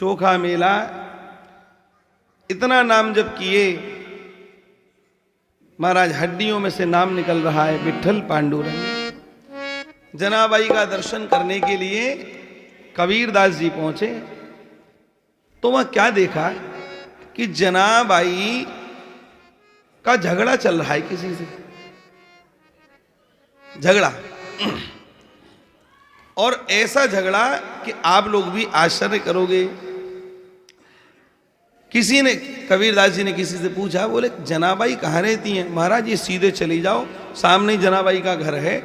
चोखा मेला, इतना नाम जब किए, महाराज हड्डियों में से नाम निकल रहा है विठल पांडुरंग। जनाबाई का दर्शन करने के लिए कबीरदास जी पहुंचे तो वह क्या देखा कि जनाबाई का झगड़ा चल रहा है किसी से, झगड़ा। और ऐसा झगड़ा कि आप लोग भी आश्चर्य करोगे। किसी ने, कबीरदास जी ने किसी से पूछा, बोले जनाबाई कहाँ रहती हैं? महाराज ये सीधे चली जाओ, सामने जनाबाई का घर है।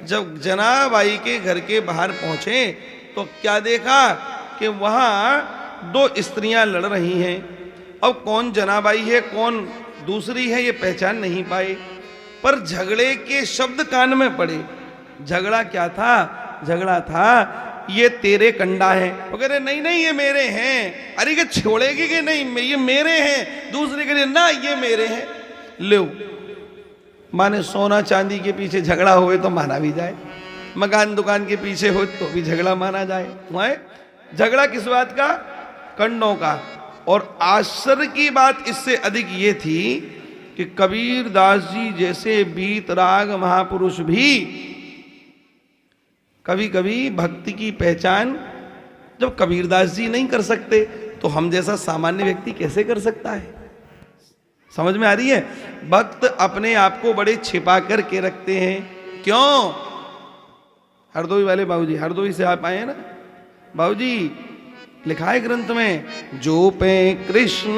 जब जनाबाई के घर के बाहर पहुंचे तो क्या देखा कि वहां दो स्त्रियां लड़ रही हैं। अब कौन जनाबाई है कौन दूसरी है ये पहचान नहीं पाए, पर झगड़े के शब्द कान में पड़े। झगड़ा क्या था? झगड़ा था ये तेरे कंडा है। वो कह रहे नहीं नहीं ये मेरे हैं। अरे कि छोड़ेगी कि नहीं, ये मेरे हैं। दूसरे कह रहे ना ये मेरे हैं। लो, माने सोना चांदी के पीछे झगड़ा हुए तो माना भी जाए, मकान दुकान के पीछे हो तो भी झगड़ा माना जाए। वहां झगड़ा किस बात का? कंडों का। और आश्चर्य की बात इससे अधिक ये थी कि कबीरदास जी जैसे बीतराग महापुरुष भी कभी कभी भक्ति की पहचान जब कबीरदास जी नहीं कर सकते तो हम जैसा सामान्य व्यक्ति कैसे कर सकता है? समझ में आ रही है? भक्त अपने आप को बड़े छिपा करके रखते हैं। क्यों? हरदोई वाले बाबूजी, हरदोई से आप आए हैं ना बाबूजी, लिखा है ग्रंथ में, जो पे कृष्ण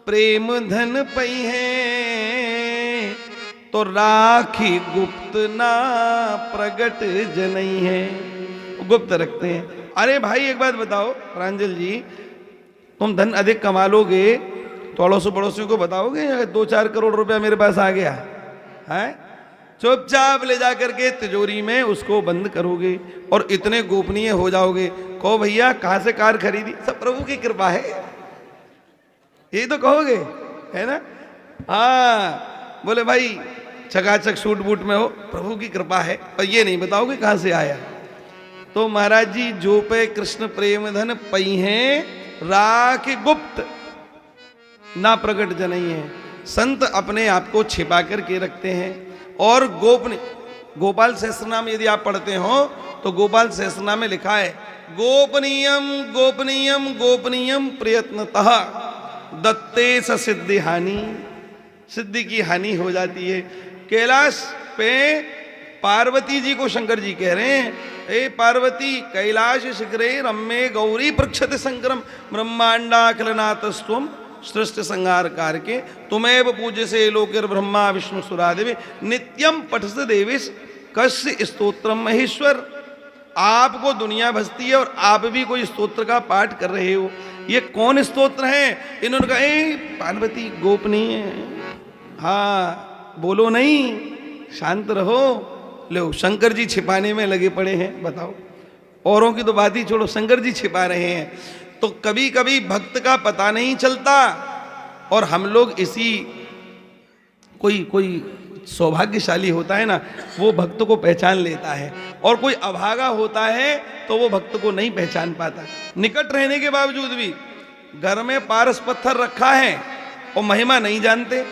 प्रेम धन पई है तो राखी गुप्त ना प्रगट जनई है। गुप्त रखते हैं। अरे भाई एक बात बताओ प्रांजल जी, तुम धन अधिक कमा लोगे तो अड़ोसी पड़ोसियों को बताओगे? 2-4 करोड़ रुपया मेरे पास आ गया है, चुपचाप ले जा करके तिजोरी में उसको बंद करोगे और इतने गोपनीय हो जाओगे। कहो भैया कहां से कार खरीदी? सब प्रभु की कृपा है, ये तो कहोगे, है ना? हाँ, बोले भाई चकाचक सूट बूट में हो, प्रभु की कृपा है, पर ये नहीं बताओगे कहां से आया। तो महाराज जी जो पे कृष्ण प्रेम धन पई हैं राख गुप्त ना प्रकट जनई है। संत अपने आप को छिपा करके रखते हैं। और गोपनीय, गोपाल सहस्त्रनाम यदि आप पढ़ते हो तो गोपाल सहस्त्रनाम में लिखा है, गोपनीयम गोपनीयम गोपनीयम प्रयत्नतः दत्ते स सिद्धि हानि। सिद्धि की हानि हो जाती है। कैलाश पे पार्वती जी को शंकर जी कह रहे हैं, ए पार्वती कैलाश शिखरे रम्ये गौरी पृक्षत संक्रम ब्रह्मांडाखिलनाथस्त्वम सृष्टि संहार कारके तुम्हें पूज्य से लोकिर ब्रह्मा विष्णु सुरादेवी नित्यम पठस देवेश कस्य स्तोत्रम महेश्वर। आपको दुनिया भजती है और आप भी कोई स्तोत्र का पाठ कर रहे हो। ये कौन स्तोत्र है? इन्होंने कहा पार्वती गोपनीय, हाँ बोलो नहीं, शांत रहो। लो शंकर जी छिपाने में लगे पड़े हैं। बताओ, औरों की तो बात ही छोड़ो, शंकर जी छिपा रहे हैं। तो कभी कभी भक्त का पता नहीं चलता और हम लोग इसी, कोई सौभाग्यशाली होता है ना, वो भक्त को पहचान लेता है, और कोई अभागा होता है तो वो भक्त को नहीं पहचान पाता। निकट रहने के बावजूद भी घर में पारस पत्थर रखा है और महिमा नहीं जानते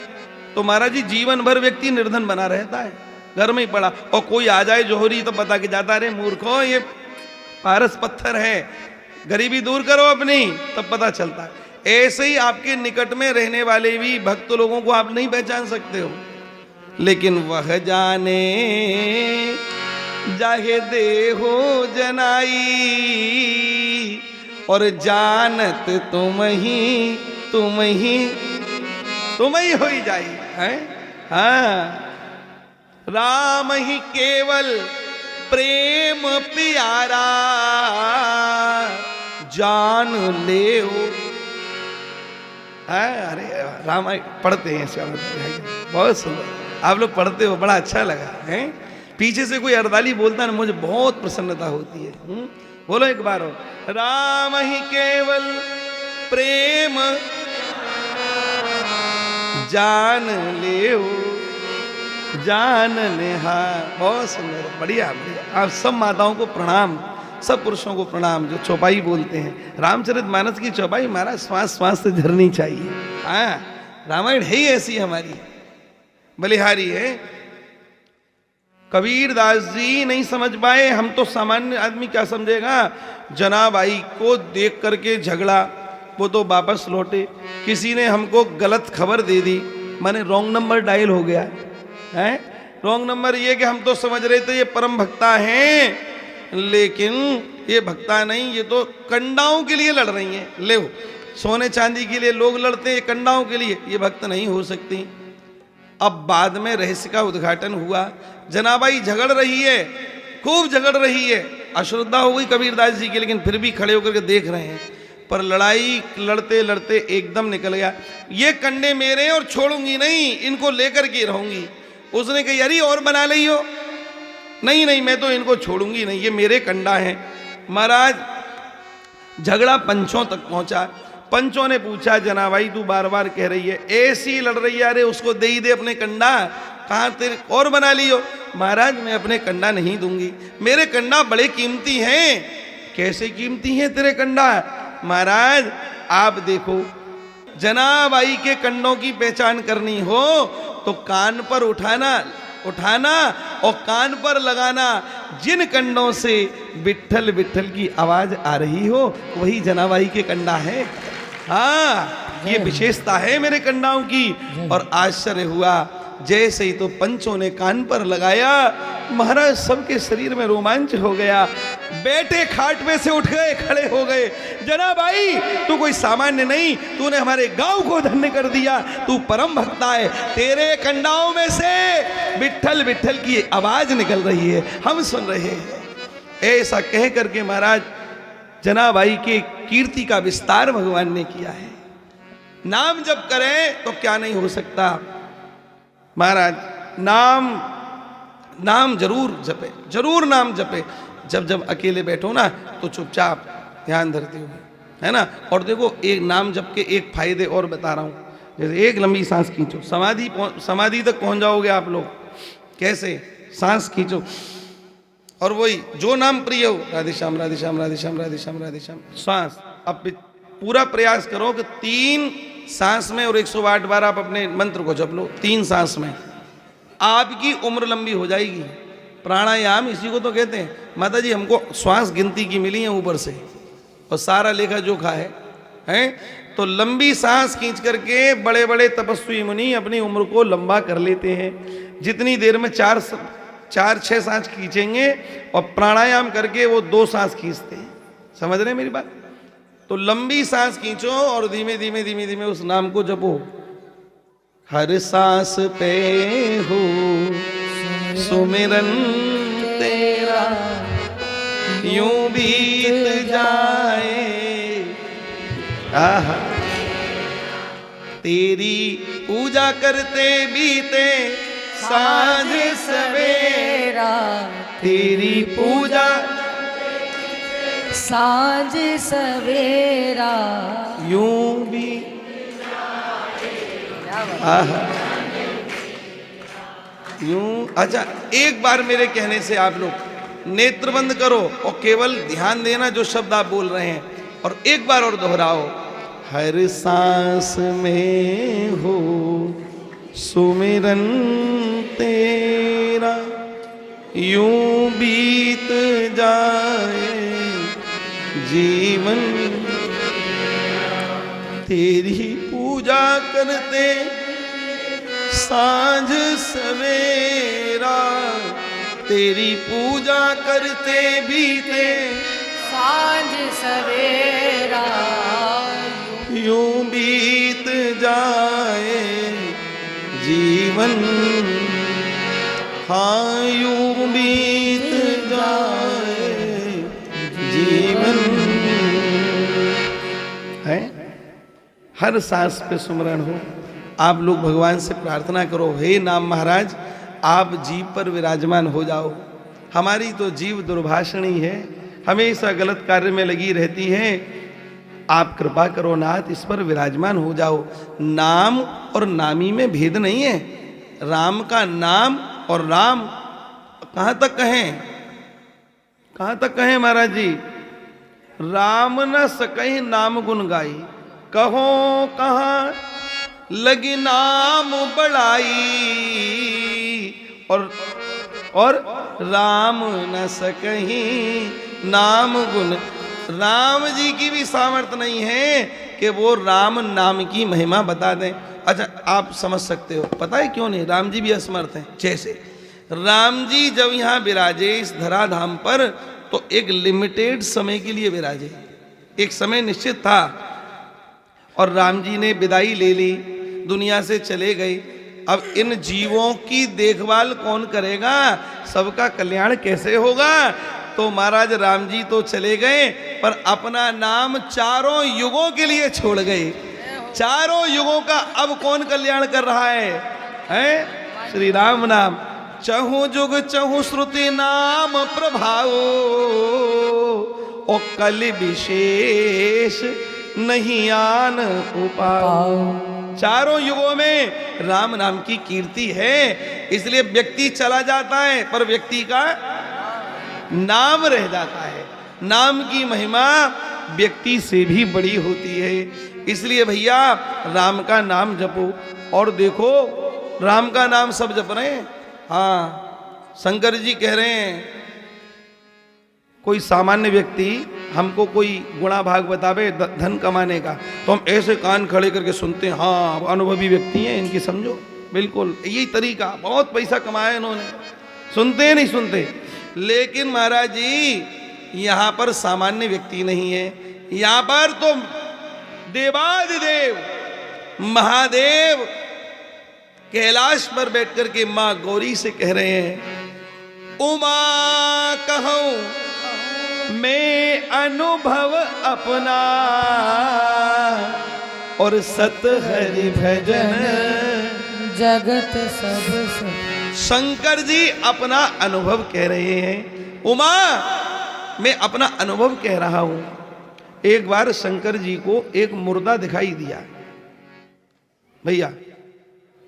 तो महाराज जी जीवन भर व्यक्ति निर्धन बना रहता है, घर में ही पड़ा। और कोई आ जाए जोहरी तो पता कि जाता रहे मूर्खों ये पारस पत्थर है, गरीबी दूर करो अपनी, तब पता चलता है। ऐसे ही आपके निकट में रहने वाले भी भक्त लोगों को आप नहीं पहचान सकते हो, लेकिन वह जाने जाहे देहो जनाई और जानत तुम ही हो जाई है। हाँ, राम ही केवल प्रेम प्यारा जान ले। अरे राम पढ़ते हैं, बहुत सुंदर आप लोग पढ़ते हो, बड़ा अच्छा लगा है। पीछे से कोई अरदाली बोलता है ना, मुझे बहुत प्रसन्नता होती है। बोलो एक बार हो, राम ही केवल प्रेम जान ले, जान ले। हाँ बहुत सुंदर, बढ़िया बढ़िया। आप सब माताओं को प्रणाम। सब पुरुषों को प्रणाम जो चौपाई बोलते हैं। रामचरितमानस की चौपाई महाराज श्वास श्वास से झरनी चाहिए। हाँ, रामायण है ही ऐसी हमारी, बलिहारी है। कबीरदास जी नहीं समझ पाए, हम तो सामान्य आदमी क्या समझेगा। जनाबाई को देख करके झगड़ा, वो तो वापस लौटे। किसी ने हमको गलत खबर दे दी, माने रॉन्ग नंबर डायल हो गया है। रॉन्ग नंबर ये कि हम तो समझ रहे थे ये परम भक्ता हैं, लेकिन ये भक्ता नहीं, ये तो कंडाओं के लिए लड़ रही हैं। ले सोने चांदी के लिए लोग लड़ते हैं, कंडाओं के लिए ये भक्त नहीं हो सकती। अब बाद में रहस्य का उद्घाटन हुआ। जनाबाई झगड़ रही है, खूब झगड़ रही है, अश्रद्धा हो गई कबीरदास जी की, लेकिन फिर भी खड़े होकर के देख रहे हैं। पर लड़ाई लड़ते लड़ते एकदम निकल गया, ये कंडे मेरे हैं और छोड़ूंगी नहीं, इनको लेकर के रहूंगी। उसने कही अरे और बना ली हो, नहीं नहीं मैं तो इनको छोड़ूंगी नहीं, ये मेरे कंडा हैं। महाराज झगड़ा पंचों तक पहुंचा। पंचों ने पूछा जनाबाई तू बार बार कह रही है, ऐसी लड़ रही है, अरे उसको दे ही दे अपने कंडा, कहाँ तेरे और बना ली हो। महाराज मैं अपने कंडा नहीं दूंगी, मेरे कंडा बड़े कीमती हैं। कैसे कीमती हैं तेरे कंडा। महाराज आप देखो, जनाबाई के कंडों की पहचान करनी हो तो कान पर उठाना और कान पर लगाना। जिन कंडों से विट्ठल विट्ठल की आवाज आ रही हो वही जनाबाई के कंडा है। हाँ, ये विशेषता है मेरे कंडाओं की। और आश्चर्य हुआ, जैसे ही तो पंचों ने कान पर लगाया, महाराज सबके शरीर में रोमांच हो गया। बेटे खाट में से उठ गए, खड़े हो गए। जनाबाई तू कोई सामान्य नहीं, तूने हमारे गांव को धन्य कर दिया, तू परम भक्ता है। तेरे कंडाओं में से विट्ठल विट्ठल की आवाज निकल रही है, हम सुन रहे हैं। ऐसा कह करके महाराज जनाबाई के कीर्ति का विस्तार भगवान ने किया है। नाम जप करें तो क्या नहीं हो सकता। महाराज नाम जरूर जपे, जरूर नाम जपे। जब अकेले बैठो ना तो चुपचाप ध्यान धरते हो, है ना। और देखो एक नाम जप के एक फायदे और बता रहा हूँ। जैसे एक लंबी सांस खींचो, समाधि तक पहुंच जाओगे आप लोग। कैसे, सांस खींचो और वही जो नाम प्रिय हो, राधे श्याम राधे श्याम राधे श्याम राधे श्याम राधे श्याम, सांस। अब पूरा प्रयास करो कि 3 सांस में और 108 बार आप अपने मंत्र को जप लो। 3 सांस में आपकी उम्र लंबी हो जाएगी। प्राणायाम इसी को तो कहते हैं। माता जी हमको श्वास गिनती की मिली है ऊपर से और सारा लेखा जोखा है। तो लंबी सांस खींच करके बड़े बड़े तपस्वी मुनि अपनी उम्र को लंबा कर लेते हैं। जितनी देर में 4-6 सांस खींचेंगे और प्राणायाम करके वो 2 सांस खींचते हैं। समझ रहे हैं मेरी बात। तो लंबी सांस खींचो और धीमे धीमे धीमे धीमे उस नाम को जपो। हर सांस पे हो सुमिरन तेरा, यूं बीत जाए आहा, तेरी पूजा करते बीते सांझ सवेरा, तेरी पूजा सांझ सवेरा, यूं भी यूं। अच्छा, एक बार मेरे कहने से आप लोग नेत्र बंद करो और केवल ध्यान देना जो शब्द आप बोल रहे हैं, और एक बार और दोहराओ। हर सांस में हो सुमिरन तेरा, यूं बीत जाए जीवन, तेरी पूजा करते सांझ सवेरा, तेरी पूजा करते बीते सांझ सवेरा, यूं बीत जाए जीवन, हाँ यूं बीत जाए जीवन। है हर सांस पे सुमरण हो। आप लोग भगवान से प्रार्थना करो, हे नाम महाराज आप जीव पर विराजमान हो जाओ। हमारी तो जीव दुर्भाषणी है, हमेशा गलत कार्य में लगी रहती है। आप कृपा करो नाथ, इस पर विराजमान हो जाओ। नाम और नामी में भेद नहीं है। राम का नाम और राम कहाँ तक कहें, कहां तक कहें महाराज जी? राम न सकहि नाम गुण गाई, कहो कहां लगी नाम बढ़ाई। और राम न सकहि नाम गुण, राम जी की भी सामर्थ्य नहीं है कि वो राम नाम की महिमा बता दें। अच्छा, आप समझ सकते हो, पता है क्यों नहीं? राम जी भी असमर्थ हैं। जैसे राम जी जब यहाँ विराजे इस धराधाम पर, तो एक लिमिटेड समय के लिए विराजे, एक समय निश्चित था, और राम जी ने विदाई ले ली, दुनिया से चले गए। अब इन जीवों की देखभाल कौन करेगा? सबका कल्याण कैसे होगा? तो महाराज राम जी तो चले गए, पर अपना नाम चारों युगों के लिए छोड़ गए। चारों युगों का अब कौन कल्याण कर रहा है? श्री राम नाम। चहु जुग चहु श्रुति नाम प्रभाओ, ओ कल विशेष नहीं आन उपाओ। चारों युगों में राम नाम की कीर्ति है, इसलिए व्यक्ति चला जाता है पर व्यक्ति का नाम रह जाता है। नाम की महिमा व्यक्ति से भी बड़ी होती है। इसलिए भैया राम का नाम जपो। और देखो, राम का नाम सब जप रहे हैं। हाँ, शंकर जी कह रहे हैं, कोई सामान्य व्यक्ति हमको कोई गुणा भाग बतावे धन कमाने का, तो हम ऐसे कान खड़े करके सुनते हैं। हाँ, अनुभवी व्यक्ति हैं, इनकी समझो, बिल्कुल यही तरीका, बहुत पैसा कमाया इन्होंने, सुनते नहीं सुनते। लेकिन महाराज जी यहाँ पर सामान्य व्यक्ति नहीं है, यहाँ पर तो देवादिदेव महादेव कैलाश पर बैठ करके माँ गौरी से कह रहे हैं, उमा कहूं मैं अनुभव अपना, और सत हरि भजन जगत सब सब। शंकर जी अपना अनुभव कह रहे हैं। उमा, मैं अपना अनुभव कह रहा हूं। एक बार शंकर जी को एक मुर्दा दिखाई दिया। भैया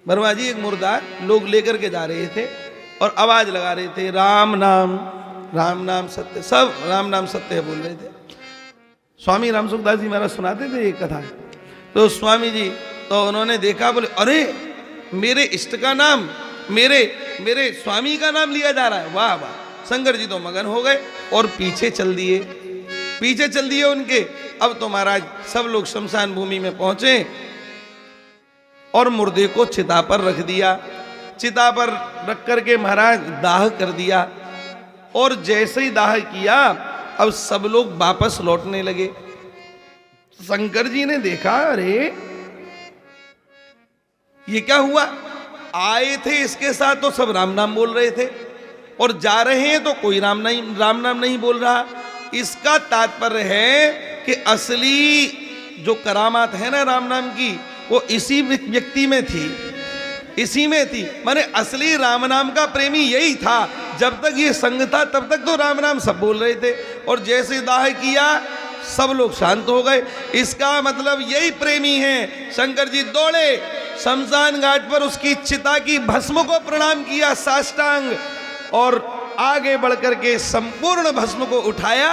बरवा जी, एक मुर्दा लोग लेकर के जा रहे थे और आवाज लगा रहे थे, राम नाम सत्य, सब राम नाम सत्य है बोल रहे थे। स्वामी रामसुखदास जी महाराज सुनाते थे एक कथा। तो स्वामी जी तो उन्होंने देखा, बोले अरे मेरे इष्ट का नाम, मेरे स्वामी का नाम लिया जा रहा है। वाह वाह। शंकर जी तो मगन हो गए और पीछे चल दिए उनके। अब तो महाराज सब लोग शमशान भूमि में पहुंचे और मुर्दे को चिता पर रख दिया। चिता पर रख करके महाराज दाह कर दिया। और जैसे ही दाह किया, अब सब लोग वापस लौटने लगे। शंकर जी ने देखा, अरे ये क्या हुआ? आए थे इसके साथ तो सब राम नाम बोल रहे थे, और जा रहे हैं तो कोई राम नाम नहीं बोल रहा। इसका तात्पर्य है कि असली जो करामात है ना राम नाम की, वो इसी व्यक्ति में थी, इसी में थी। माने असली राम नाम का प्रेमी यही था। जब तक ये संग था तब तक तो राम नाम सब बोल रहे थे, और जैसे दाह किया सब लोग शांत हो गए। इसका मतलब यही प्रेमी है। शंकर जी दौड़े शमशान घाट पर, उसकी चिता की भस्म को प्रणाम किया साष्टांग, और आगे बढ़कर के संपूर्ण भस्म को उठाया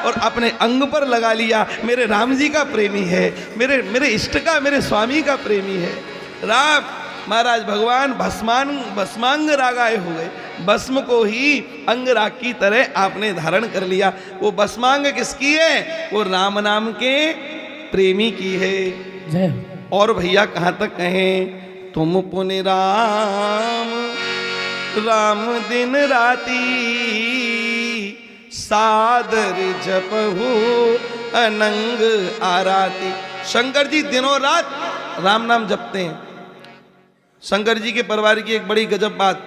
और अपने अंग पर लगा लिया। मेरे राम जी का प्रेमी है, मेरे इष्ट का, मेरे स्वामी का प्रेमी है। राम महाराज भगवान भस्मांग रागाए हो गए। भस्म को ही अंग राग की तरह आपने धारण कर लिया। वो भस्मांग किसकी है? वो राम नाम के प्रेमी की है। जय। और भैया कहाँ तक कहें, तुम पुनि राम दिन राती, सादर जपहु अनंग आराती। शंकर जी दिनों रात राम नाम जपते हैं। शंकर जी के परिवार की एक बड़ी गजब बात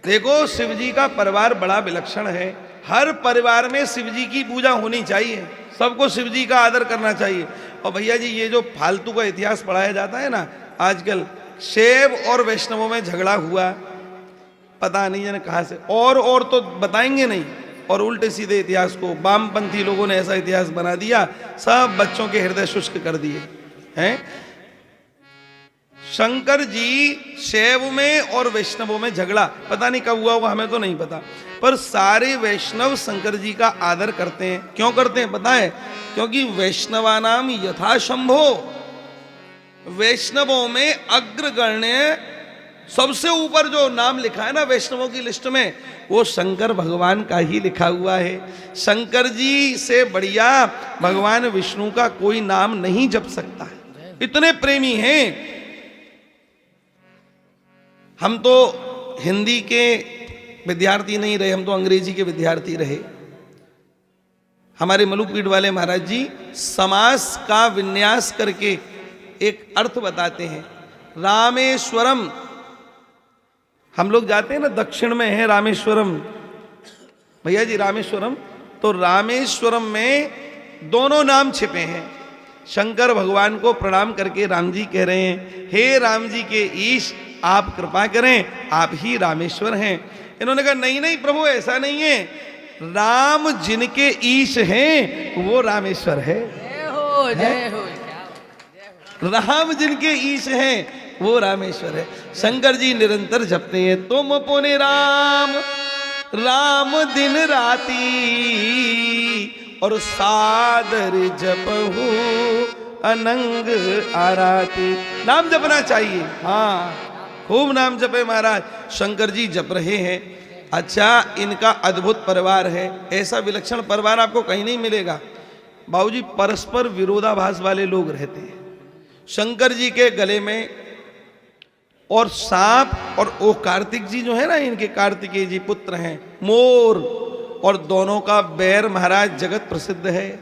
देखो, शिव जी का परिवार बड़ा विलक्षण है। हर परिवार में शिव जी की पूजा होनी चाहिए, सबको शिव जी का आदर करना चाहिए। और भैया जी ये जो फालतू का इतिहास पढ़ाया जाता है ना आजकल, शैव और वैष्णवों में झगड़ा हुआ, पता नहीं जाने कहाँ से, और तो बताएंगे नहीं, और उल्टे सीधे इतिहास को वामपंथी लोगों ने ऐसा इतिहास बना दिया, सब बच्चों के हृदय शुष्क कर दिए हैं। शंकर जी शैव में और वैष्णवों में झगड़ा पता नहीं कब हुआ हमें तो नहीं पता, पर सारे वैष्णव शंकर जी का आदर करते हैं। क्यों करते हैं पता है? क्योंकि वैष्णवानाम यथा शंभो, वैष्णवों में अग्रगण्य सबसे ऊपर जो नाम लिखा है ना वैष्णवों की लिस्ट में, वो शंकर भगवान का ही लिखा हुआ है। शंकर जी से बढ़िया भगवान विष्णु का कोई नाम नहीं जप सकता है, इतने प्रेमी हैं। हम तो हिंदी के विद्यार्थी नहीं रहे, हम तो अंग्रेजी के विद्यार्थी रहे। हमारे मलुकपीठ वाले महाराज जी समास का विन्यास करके एक अर्थ बताते हैं। रामेश्वरम, हम लोग जाते हैं ना, दक्षिण में है रामेश्वरम, भैया जी रामेश्वरम, तो रामेश्वरम में दोनों नाम छिपे हैं। शंकर भगवान को प्रणाम करके राम जी कह रहे हैं, हे राम जी के ईश आप कृपा करें, आप ही रामेश्वर हैं। इन्होंने कहा नहीं नहीं प्रभु ऐसा नहीं है, राम जिनके ईश हैं वो रामेश्वर है। जय हो। राम जिनके ईश हैं वो रामेश्वर है। शंकर जी निरंतर जपते हैं, तुम पुनि राम राम दिन राती और सादर जपहु अनंग आराती। नाम जपना चाहिए, हाँ खूब नाम जपे महाराज। शंकर जी जप रहे हैं। अच्छा, इनका अद्भुत परिवार है, ऐसा विलक्षण परिवार आपको कहीं नहीं मिलेगा। बाबूजी परस्पर विरोधाभास वाले लोग रहते हैं। शंकर जी के गले में और सांप, और वो कार्तिक जी जो है ना, इनके कार्तिकेय जी पुत्र हैं, मोर, और दोनों का बैर महाराज जगत प्रसिद्ध है।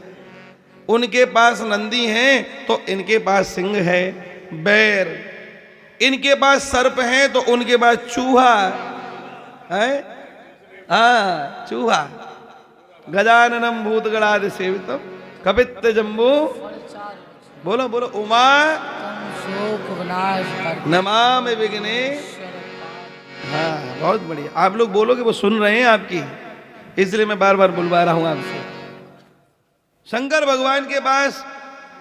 उनके पास नंदी हैं तो इनके पास सिंह है, बैर। इनके पास सर्प है तो उनके पास चूहा है, हाँ चूहा। गजाननम भूतगणादि सेवितम कपित्त जम्बू, बोलो बोलो, उमा नमामि विघ्नेश। हाँ बहुत बढ़िया, आप लोग बोलोगे वो सुन रहे हैं आपकी, इसलिए मैं बार बार बुलवा रहा हूं आपसे। शंकर भगवान के पास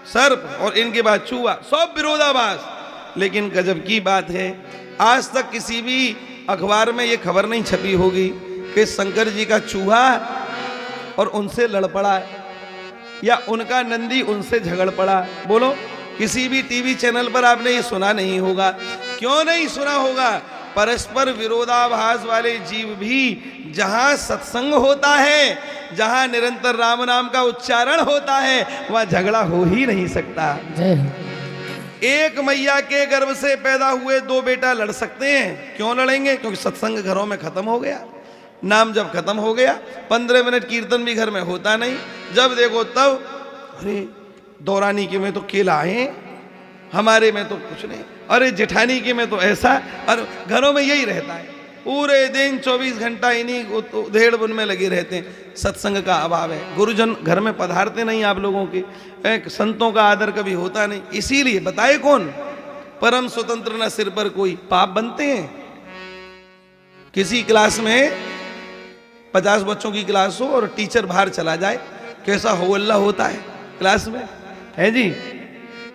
सर्प और इनके पास चूहा, सब विरोधाभास। लेकिन गजब की बात है, आज तक किसी भी अखबार में ये खबर नहीं छपी होगी कि शंकर जी का चूहा और उनसे लड़ पड़ा, या उनका नंदी उनसे झगड़ पड़ा। बोलो, किसी भी टीवी चैनल पर आपने ये सुना नहीं होगा। क्यों नहीं सुना होगा? परस्पर विरोधाभास वाले जीव भी जहां सत्संग होता है, जहां निरंतर राम नाम का उच्चारण होता है, वहां झगड़ा हो ही नहीं सकता। एक मैया के गर्भ से पैदा हुए दो बेटा लड़ सकते हैं, क्यों लड़ेंगे? क्योंकि सत्संग घरों में खत्म हो गया, नाम जब खत्म हो गया, 15 मिनट कीर्तन भी घर में होता नहीं। जब देखो तब, अरे दौरानी के में तो केला है, हमारे में तो कुछ नहीं, अरे जेठानी के में तो ऐसा, और घरों में यही रहता है। पूरे दिन 24 घंटा इन्हीं उधेड़ बुन में लगे रहते हैं। सत्संग का अभाव है, गुरुजन घर में पधारते नहीं आप लोगों के, संतों का आदर कभी होता नहीं। इसीलिए बताए कौन, परम स्वतंत्र न सिर पर कोई, पाप बनते हैं। किसी क्लास में 50 बच्चों की क्लास हो और टीचर बाहर चला जाए, कैसा हो अल्लाह होता है क्लास में, है जी।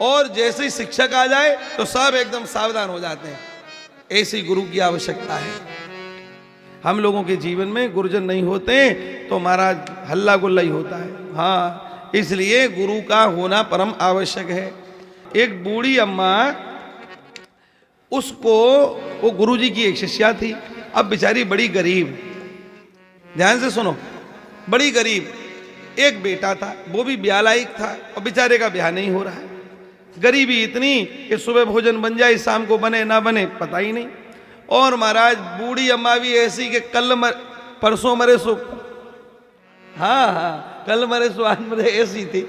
और जैसे ही शिक्षक आ जाए तो सब एकदम सावधान हो जाते हैं। ऐसी गुरु की आवश्यकता है। हम लोगों के जीवन में गुरुजन नहीं होते तो महाराज हल्ला गुल्ला ही होता है। हाँ, इसलिए गुरु का होना परम आवश्यक है। एक बूढ़ी अम्मा, उसको, वो गुरु जी की एक शिष्या थी। अब बेचारी बड़ी गरीब, ध्यान से सुनो, बड़ी गरीब। एक बेटा था, वो भी ब्याह लायक था, और बेचारे का ब्याह नहीं हो रहा है। गरीबी इतनी कि सुबह भोजन बन जाए, शाम को बने ना बने पता ही नहीं। और महाराज बूढ़ी अम्मा भी ऐसी कि परसों मरे सो, हाँ कल मरे सो आज मरे, ऐसी थी।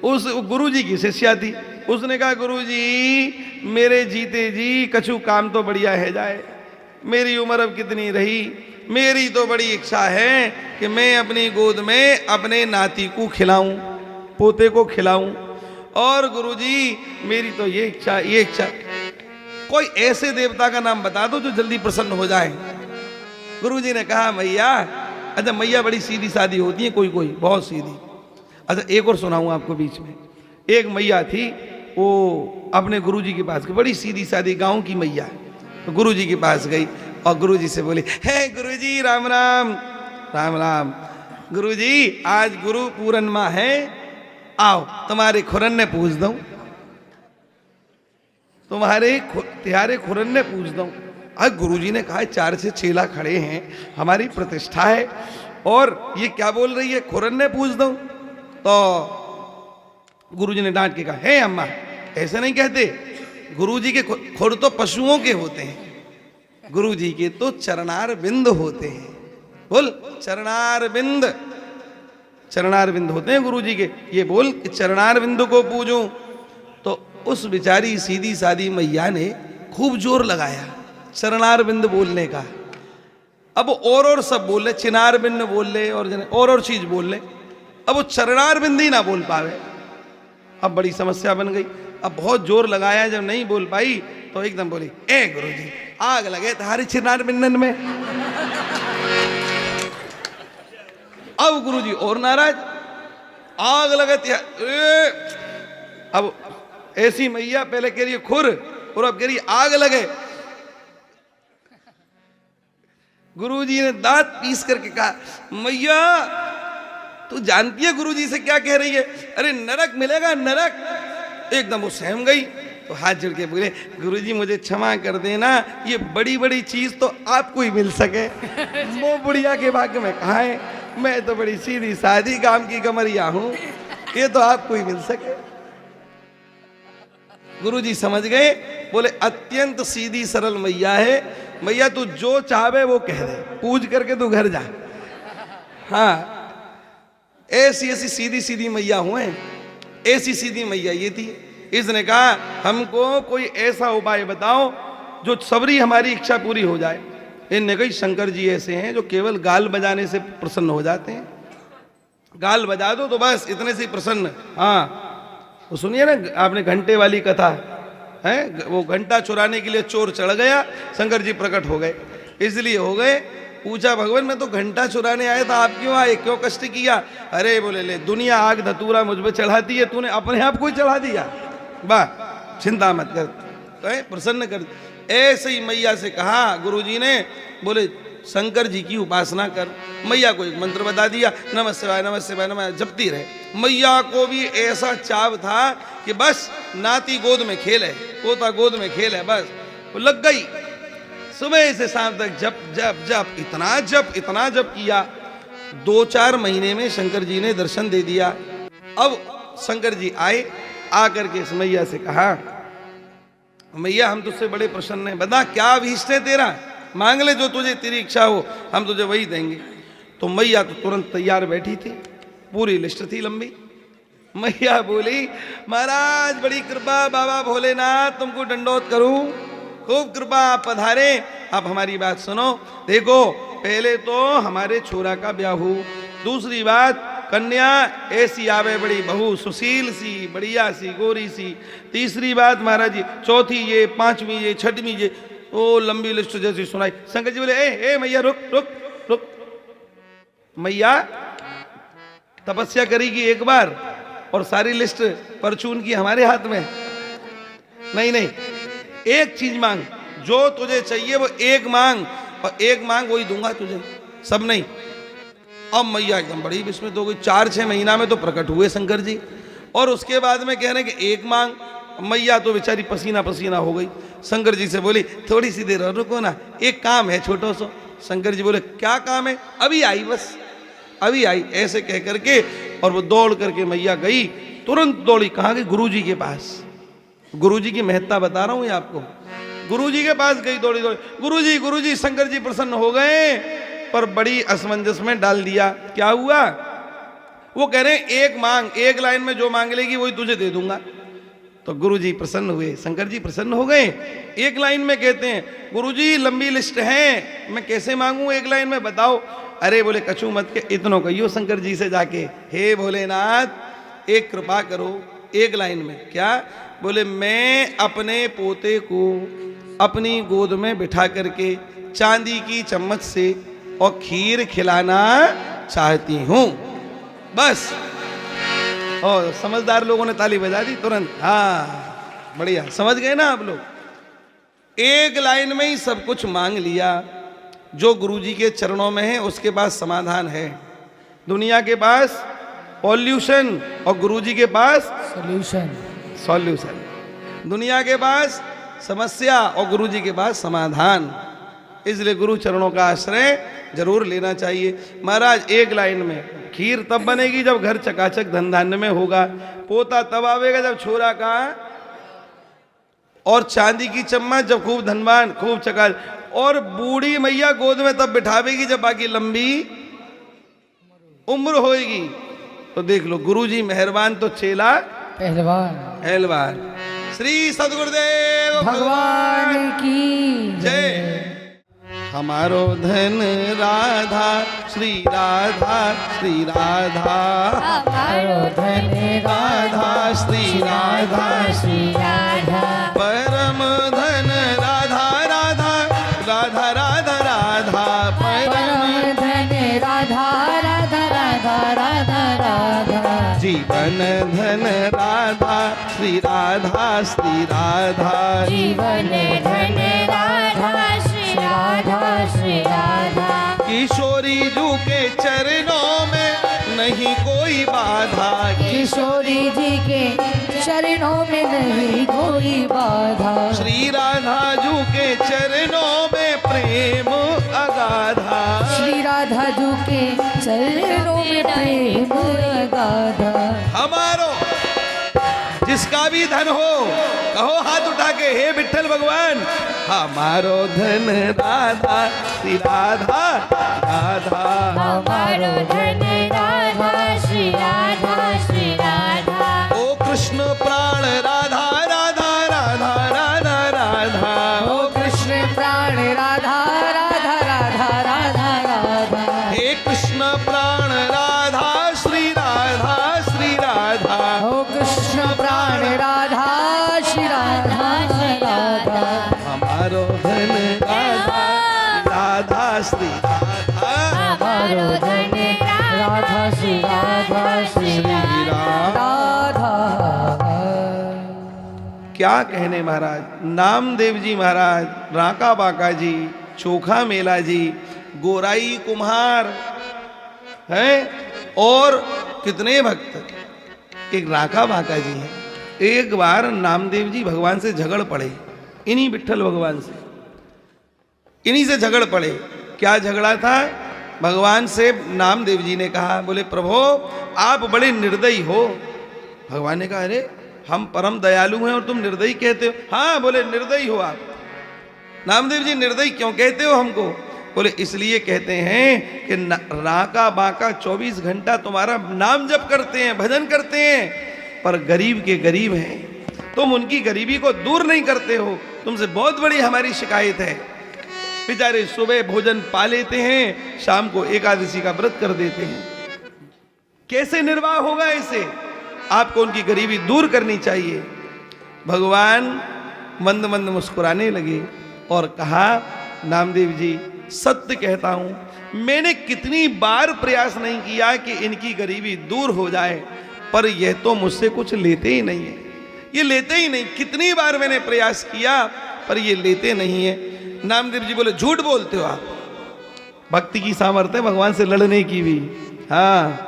उस गुरु जी की शिष्या थी। उसने कहा, गुरु जी मेरे जीते जी कछु काम तो बढ़िया है जाए, मेरी उम्र अब कितनी रही, मेरी तो बड़ी इच्छा है कि मैं अपनी गोद में अपने नाती को खिलाऊं, पोते को खिलाऊं। और गुरुजी मेरी तो ये इच्छा, कोई ऐसे देवता का नाम बता दो जो जल्दी प्रसन्न हो जाए। गुरुजी ने कहा, मैया, अच्छा मैया बड़ी सीधी सादी होती है, कोई कोई बहुत सीधी। अच्छा एक और सुनाऊं आपको बीच में। एक मैया थी, वो अपने गुरुजी के पास गई, बड़ी सीधी सादी गांव की मैया, तो गुरुजी के पास गई और गुरुजी से बोली, हे गुरुजी राम राम। राम राम। गुरुजी आज गुरु पूर्णिमा है, आओ तुम्हारे खुरन ने पूछ दूं, तुम्हारे खुरन ने पूछ दूं। आज गुरुजी ने कहा 4 से 6 लाख खड़े हैं, हमारी प्रतिष्ठा है, और ये क्या बोल रही है खुरन ने पूछ दूं। तो गुरुजी ने डांट के कहा, हे अम्मा ऐसे नहीं कहते, गुरुजी के खुर तो पशुओं के होते हैं, गुरुजी के तो चरणार बिंद होते हैं। बोल चरणार बिंद, चरणार बिंद होते हैं गुरुजी के, ये बोल कि चरणार बिंद को पूजूं। तो उस बेचारी सीधी सादी मैया ने खूब जोर लगाया चरणार बिंद बोलने का। अब और सब बोल ले, चिनार बिंद बोल ले और चीज बोल ले, अब वो चरणार बिंद ही ना बोल पावे। अब बड़ी समस्या बन गई। अब बहुत जोर लगाया, जब नहीं बोल पाई तो एकदम बोली, ए गुरुजी आग लगे तुम्हारी चिनार बिंदन में। अब गुरुजी और नाराज, आग लगे। अब ऐसी मैया पहले कह रही है खुर, और अब कह रही आग लगे। गुरुजी ने दांत पीस करके कहा, मैया तू जानती है गुरुजी से क्या कह रही है, अरे नरक मिलेगा नरक। एकदम वो सहम गई, तो हाथ जोड़ के बोले, गुरुजी मुझे क्षमा कर देना, ये बड़ी बड़ी चीज तो आपको ही मिल सके, वो बुढ़िया के भाग्य में कहाँ है, मैं तो बड़ी सीधी सादी काम की कमरिया हूं, ये तो आपको ही मिल सके। गुरुजी समझ गए, बोले अत्यंत सीधी सरल मैया है, मैया तू जो चाहे वो कह दे, पूज करके तू घर जा। हाँ ऐसी ऐसी सीधी सीधी मैया हुए, ऐसी सीधी मैया ये थी। इसने कहा हमको कोई ऐसा उपाय बताओ जो सबरी हमारी इच्छा पूरी हो जाए। इनने कही शंकर जी ऐसे हैं जो केवल गाल बजाने से प्रसन्न हो जाते हैं, गाल बजा दो तो बस इतने से प्रसन्न। हाँ वो सुनिए ना आपने घंटे वाली कथा है, वो घंटा चुराने के लिए चोर चढ़ गया, शंकर जी प्रकट हो गए, इसलिए हो गए। पूछा भगवान मैं तो घंटा चुराने आया था, आप क्यों आए, क्यों कष्ट किया। अरे बोले ले दुनिया आग धतूरा मुझ पे चढ़ाती है, तूने अपने आप को ही चढ़ा दिया, वाह चिंता मत कर, तो प्रसन्न कर। ऐसे ही मैया से कहा गुरुजी ने, बोले शंकर जी की उपासना कर। मैया को एक मंत्र बता दिया, नमः शिवाय नमः शिवाय नमः, जपती रहे। मैया को भी ऐसा चाव था कि बस नाती गोद में खेल है, पोता गोद में खेल है, बस वो लग गई। सुबह से शाम तक जप जप जप, इतना जप किया। 2-4 महीने में शंकर जी ने दर्शन दे दिया। अब शंकर जी आए, आकर के इस मैया से कहा, मैया हम तुझसे बड़े प्रसन्न हैं, बता क्या अभीष्ट है तेरा, मांग ले जो तुझे तेरी इच्छा हो, हम तुझे वही देंगे। तो मैया तो तुरंत तैयार बैठी थी, पूरी लिस्ट थी लंबी। मैया बोली महाराज बड़ी कृपा, बाबा भोलेनाथ तुमको दंडोत करूं, खूब कृपा, आप पधारे। अब हमारी बात सुनो, देखो पहले तो हमारे छोरा का ब्याह हो, दूसरी बात कन्या ऐसी आवे बड़ी बहू, सुशील सी, बढ़िया सी, गोरी सी, तीसरी बात महाराज जी, चौथी ये, पांचवी ये, छठवीं ये, ओ लंबी लिस्ट जैसी सुनाई। शंकर जी बोले ए मैया रुक रुक रुक, मैया तपस्या करेगी एक बार और सारी लिस्ट परचून की हमारे हाथ में, नहीं नहीं, एक चीज मांग, जो तुझे चाहिए वो एक मांग, और एक मांग वही दूंगा तुझे, सब नहीं। अब मैया एकदम बड़ी विस्मित हो गई। 4-6 महीना में तो प्रकट हुए शंकर जी, और उसके बाद में कह रहे कि एक मांग। मैया तो बेचारी पसीना पसीना हो गई। शंकर जी से बोली थोड़ी सी देर और रुको ना, एक काम है छोटो सो। शंकर जी बोले क्या काम है, अभी आई, बस अभी आई, ऐसे कह करके, और वो दौड़ करके मैया गई, तुरंत दौड़ी कहाँ गई, गुरुजी के पास। गुरुजी की महत्ता बता रहा हूं ये आपको। गुरुजी के पास गई दौड़ी दौड़ी, गुरुजी गुरुजी शंकर जी प्रसन्न हो गए, पर बड़ी असमंजस में डाल दिया। क्या हुआ, वो कह रहे एक मांग, एक लाइन में जो मांग लेगी वही तुझे दे दूंगा। तो गुरुजी प्रसन्न हुए, शंकर जी प्रसन्न हो गए। एक लाइन में कहते हैं गुरुजी लंबी लिस्ट है, मैं कैसे मांगू, एक लाइन में बताओ। अरे बोले कछू मत के, इतनो कहियो शंकर जी से जाके, हे भोलेनाथ एक कृपा करो, एक लाइन में। क्या, बोले मैं अपने पोते को अपनी गोद में बिठा करके चांदी की चम्मच से और खीर खिलाना चाहती हूं, बस। और समझदार लोगों ने ताली बजा दी तुरंत। हाँ बढ़िया, समझ गए ना आप लोग। एक लाइन में ही सब कुछ मांग लिया। जो गुरुजी के चरणों में है उसके पास समाधान है। दुनिया के पास पॉल्यूशन और गुरुजी के पास सॉल्यूशन। दुनिया के पास समस्या और गुरुजी के पास समाधान। इसलिए गुरु चरणों का आश्रय जरूर लेना चाहिए। महाराज एक लाइन में, खीर तब बनेगी जब घर चकाचक धन धान्य में होगा, पोता तब आवेगा जब छोरा का, और चांदी की चम्मच जब खूब धनवान खूब चका, और बूढ़ी मैया गोद में तब बिठावेगी जब बाकी लंबी उम्र होएगी। तो देख लो गुरुजी मेहरबान तो चेला पहलवान। श्री सद्गुरुदेव भगवान की जय। हमारो धन राधा श्री राधा श्री राधा, हमारो धन राधा श्री राधा श्री राधा, परम धन राधा राधा राधा राधा राधा, परम धन राधा राधा राधा राधा राधा, जीवन धन राधा श्री राधा श्री राधा, जीवन धन राधा श्री राधा श्री राधा, किशोरी जू के चरणों में नहीं कोई बाधा, किशोरी जी के चरणों में नहीं कोई बाधा, श्री राधा जू के चरणों में प्रेम अगाधा, श्री राधा जू के चरणों में प्रेम अगाधा। हमारो जिसका भी धन हो कहो हाथ उठा के, हे विठ्ठल भगवान हमारो धन राधा श्री राधा राधा, हमारो धन राधा श्री राधा श्री राधा, ओ कृष्ण प्राण राधा राधा राधा राधा राधा, ओ कृष्ण प्राण राधा राधा राधा राधा राधा, हे कृष्ण प्राण राधा श्री राधा श्री राधा, ओ कृष्ण प्राण राधा श्री राधा राधा, हमारो धन राधा राधा श्री राधा, हमारो धन राधा श्री राधा श्री राधा। क्या कहने महाराज। नामदेव जी महाराज, राका बाका जी, चोखा मेला जी, गोराई कुम्हार हैं, और कितने भक्त। एक राका बाका जी हैं। एक बार नामदेव जी भगवान से झगड़ पड़े, इन्हीं विठ्ठल भगवान से, इन्हीं से झगड़ पड़े। क्या झगड़ा था? भगवान से नामदेव जी ने कहा, बोले प्रभु आप बड़े निर्दयी हो। भगवान ने कहा अरे हम परम दयालु हैं और तुम निर्दयी कहते हो। हाँ बोले निर्दयी हो आप। नामदेव जी निर्दयी क्यों कहते हो हमको? बोले इसलिए कहते हैं कि राका बाका 24 घंटा तुम्हारा नाम जप करते हैं, भजन करते हैं, पर गरीब के गरीब हैं, तुम उनकी गरीबी को दूर नहीं करते हो। तुमसे बहुत बड़ी हमारी शिकायत है। बेचारे सुबह भोजन पा लेते हैं, शाम को एकादशी का व्रत कर देते हैं। कैसे निर्वाह होगा ऐसे? आपको उनकी गरीबी दूर करनी चाहिए। भगवान मंद मंद मुस्कुराने लगे और कहा, नामदेव जी सत्य कहता हूं, मैंने कितनी बार प्रयास नहीं किया कि इनकी गरीबी दूर हो जाए, पर यह तो मुझसे कुछ लेते ही नहीं है। ये लेते ही नहीं। कितनी बार मैंने प्रयास किया पर ये लेते नहीं है। नामदेव जी बोले झूठ बोलते हो आप। भक्ति की सामर्थ्य भगवान से लड़ने की भी। हाँ,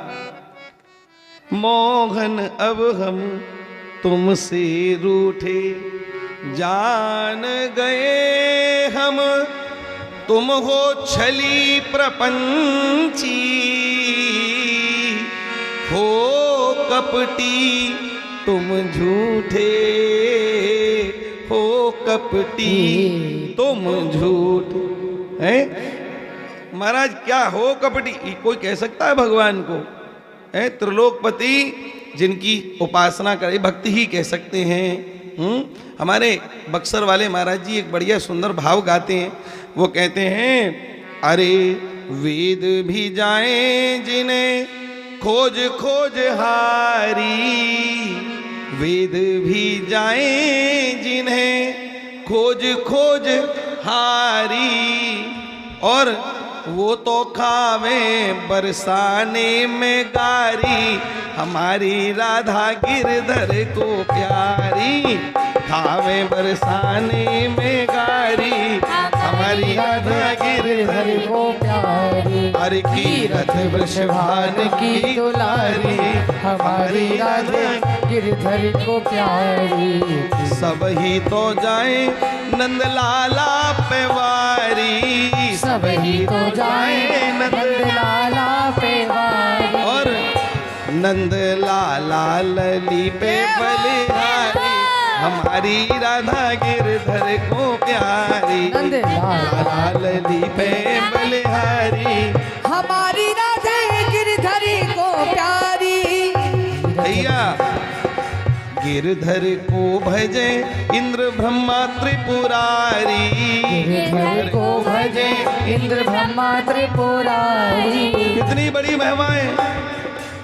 मोहन अब हम तुमसे रूठे, जान गए हम तुम हो छली प्रपंची, हो कपटी तुम झूठे, हो कपटी तुम झूठ है। महाराज क्या हो कपटी? कोई कह सकता है भगवान को? है त्रिलोकपति जिनकी उपासना करे, भक्ति ही कह सकते हैं। हमारे बक्सर वाले महाराज जी एक बढ़िया सुंदर भाव गाते हैं। वो कहते हैं, अरे वेद भी जाएं जिन्हें खोज खोज हारी, वेद भी जाएं जिन्हें खोज खोज हारी, और वो तो खावे बरसाने में गारी, हमारी राधा गिरधर को प्यारी। खावे बरसाने में गारी, हमारी राधा गिरधर को प्यारी। हर की रथ वृषभान की दुलारी, हमारी राधा गिरधर को प्यारी। सब ही तो जाए नंदलाला पे वारी, सब ही तो जाए नंदलाला पे वारी। और नंदलाला लली पे बलिहारी, हमारी राधा गिरधर को प्यारी। नंदलाला लली पे बलिहारी, हमारी राधा गिरधर को प्यारी। भैया गिरधर को भजे इंद्र ब्रह्मा त्रिपुरारी, गिरधर को भजे इंद्र ब्रह्मा त्रिपुरारी। कितनी बड़ी महिमाएं।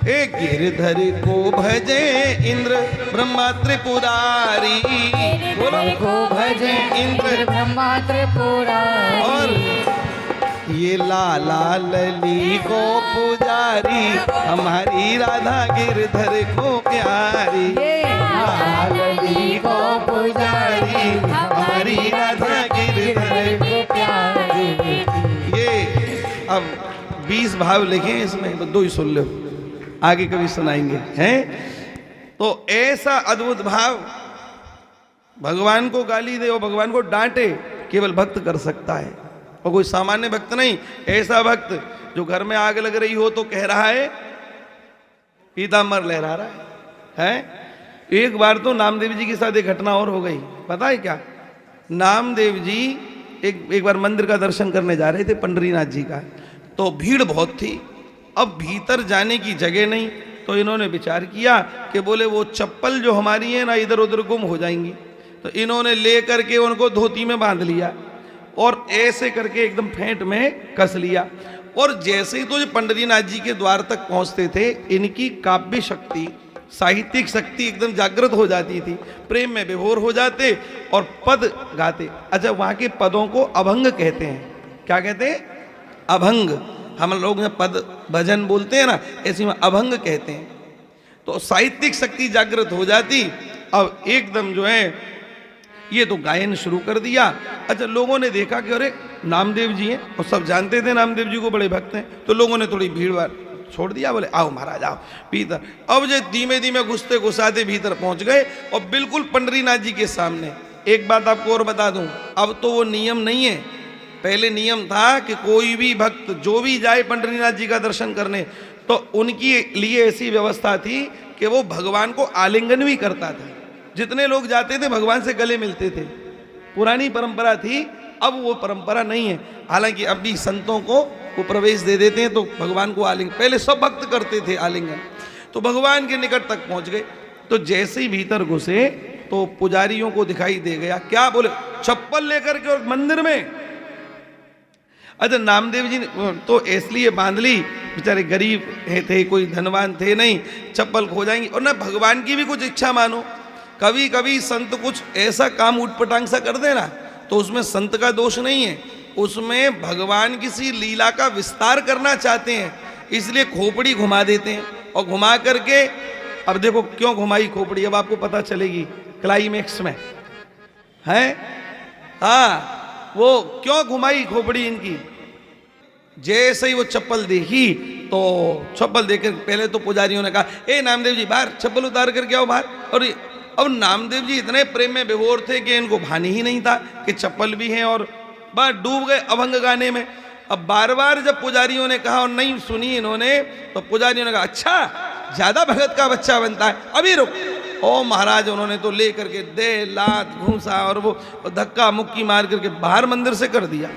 एक गिरधर को भजे इंद्र ब्रह्मा त्रिपुरारी, गिरधर को भजे इंद्र ब्रह्मा त्रिपुरारी। और ये लाला लली को पुजारी, हमारी राधा गिरधर को प्यारी। लाला लली को पुजारी, हमारी राधा गिरधर को प्यारी। ये अब 20 भाव लिखे इसमें, 2 ही सुन लो, आगे कभी सुनाएंगे हैं। तो ऐसा अद्भुत भाव, भगवान को गाली दे और भगवान को डांटे केवल भक्त कर सकता है, और कोई सामान्य भक्त नहीं। ऐसा भक्त जो घर में आग लग रही हो तो कह रहा है पीताम्बर लहरा रहा है। एक बार तो नामदेव जी के साथ एक घटना और हो गई, पता है क्या? नामदेव जी एक बार मंदिर का दर्शन करने जा रहे थे, पंडरीनाथ जी का, तो भीड़ बहुत थी। अब भीतर जाने की जगह नहीं, तो इन्होंने विचार किया कि बोले वो चप्पल जो हमारी है ना इधर उधर गुम हो जाएंगी, तो इन्होंने ले करके उनको धोती में बांध लिया और ऐसे करके एकदम फेंट में कस लिया। और जैसे ही तो जो पंडरीनाथ जी के द्वार तक पहुंचते थे, इनकी काव्य शक्ति, साहित्यिक शक्ति एकदम जागृत हो जाती थी, प्रेम में विभोर हो जाते और पद गाते। अच्छा, वहाँ के पदों को अभंग कहते हैं। क्या कहते हैं? अभंग। हम लोग में पद भजन बोलते हैं ना, ऐसे में अभंग कहते हैं। तो साहित्यिक शक्ति जागृत हो जाती। अब एकदम जो है ये तो गायन शुरू कर दिया। अच्छा, लोगों ने देखा कि अरे नामदेव जी हैं, और सब जानते थे नामदेव जी को, बड़े भक्त हैं, तो लोगों ने थोड़ी भीड़ भाड़ छोड़ दिया, बोले आओ महाराज आओ भीतर। अब जो धीमे धीमे घुसते घुसाते भीतर पहुंच गए और बिल्कुल पंडरीनाथ जी के सामने। एक बात आपको और बता दूं, अब तो वो नियम नहीं है। पहले नियम था कि कोई भी भक्त जो भी जाए पंडरीनाथ जी का दर्शन करने, तो उनके लिए ऐसी व्यवस्था थी कि वो भगवान को आलिंगन भी करता था। जितने लोग जाते थे भगवान से गले मिलते थे, पुरानी परंपरा थी। अब वो परंपरा नहीं है। हालांकि अब भी संतों को वो प्रवेश दे देते हैं, तो भगवान को आलिंगन, पहले सब भक्त करते थे आलिंगन। तो भगवान के निकट तक पहुंच गए, तो जैसे ही भीतर घुसे तो पुजारियों को दिखाई दे गया। क्या बोले? चप्पल लेकर के और मंदिर में। अच्छा, नामदेव जी ने तो इसलिए बांध ली, बेचारे गरीब थे, कोई धनवान थे नहीं, चप्पल खो जाएंगी। और ना भगवान की भी कुछ इच्छा मानो, कभी कभी संत कुछ ऐसा काम उटपटांग सा कर देना, तो उसमें संत का दोष नहीं है, उसमें भगवान किसी लीला का विस्तार करना चाहते हैं, इसलिए खोपड़ी घुमा देते हैं। और घुमा करके, अब देखो क्यों घुमाई खोपड़ी, अब आपको पता चलेगी क्लाइमेक्स में है। हाँ, वो क्यों घुमाई खोपड़ी इनकी। जैसे ही वो चप्पल देखी, तो चप्पल देखकर पहले तो पुजारियों ने कहा, ए नामदेव जी बाहर चप्पल उतार करके आओ बाहर। और अब नामदेव जी इतने प्रेम में विभोर थे कि इनको भानी ही नहीं था कि चप्पल भी हैं, और बस डूब गए अभंग गाने में। अब बार बार जब पुजारियों ने कहा और नहीं सुनी इन्होंने, तो पुजारियों ने कहा अच्छा ज्यादा भगत का बच्चा बनता है, अभी रुक। ओ महाराज, उन्होंने तो ले करके दे लात घूसा और वो धक्का मुक्की मार करके बाहर मंदिर से कर दिया।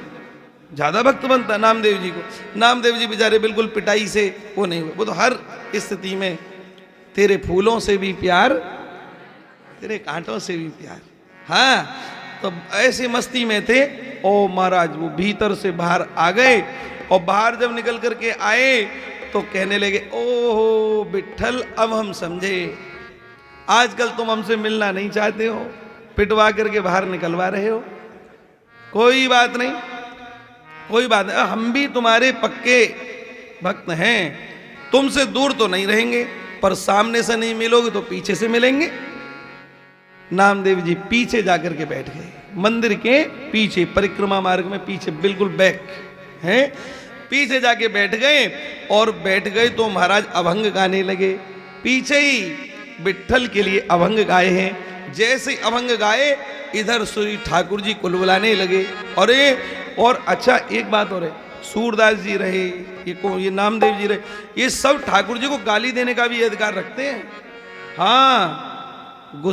ज्यादा भक्त बनता नामदेव जी को। नामदेव जी बेचारे बिल्कुल पिटाई से वो नहीं हुए। वो तो हर स्थिति में तेरे फूलों से भी प्यार, तेरे कांटों से भी प्यार। हाँ, तो ऐसे मस्ती में थे। ओ महाराज, वो भीतर से बाहर आ गए, और बाहर जब निकल करके आए तो कहने लगे, ओहो विट्ठल, अब हम समझे, आजकल तुम हमसे मिलना नहीं चाहते हो, पिटवा करके बाहर निकलवा रहे हो। कोई बात नहीं, कोई बात नहीं, हम भी तुम्हारे पक्के भक्त हैं, तुमसे दूर तो नहीं रहेंगे, पर सामने से नहीं मिलोगे तो पीछे से मिलेंगे। नामदेव जी पीछे जाकर के बैठ गए, मंदिर के पीछे, परिक्रमा मार्ग में पीछे, बिल्कुल बैक है, पीछे जाके बैठ गए। और बैठ गए तो महाराज अभंग गाने लगे, पीछे ही विट्ठल के लिए अभंग गाए हैं। जैसे अभंग गाए इधर श्री ठाकुर जी कुलबुलाने लगे। और अच्छा एक बात और है, सूरदास जी रहे, ये नामदेव जी रहे, ये सब ठाकुर जी को गाली देने का भी अधिकार रखते हैं। हाँ,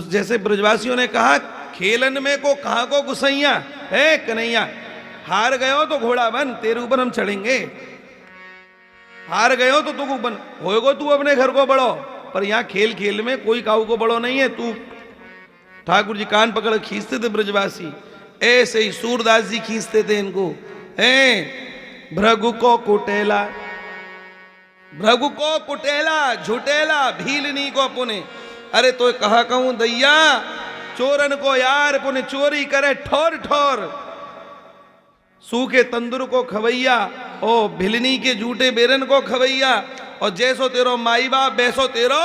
जैसे ब्रजवासियों ने कहा, खेलन में को कहाँ को गुसैया है कन्हैया, हार गए हो तो घोड़ा बन, तेरे ऊपर हम चढ़ेंगे। हार गए हो तो तू बन होएगो, तू अपने घर को बढ़ो, पर यहाँ खेल खेल में कोई काऊ को बड़ो नहीं है तू। ठाकुर जी कान पकड़ खींचते थे ब्रजवासी, ऐसे ही सूरदास जी खींचते थे इनको। भृगु को कुटेला, भृगु को कुटेला, झुटेला भीलनी को पुने। अरे तो कहा कहूं दैया, चोरन को यार पुने चोरी करे ठोर ठोर। सूखे तंदुर को खवैया, ओ भिलनी के झूठे बेरन को खवैया। और जैसो तेरो माई बाप वैसो तेरो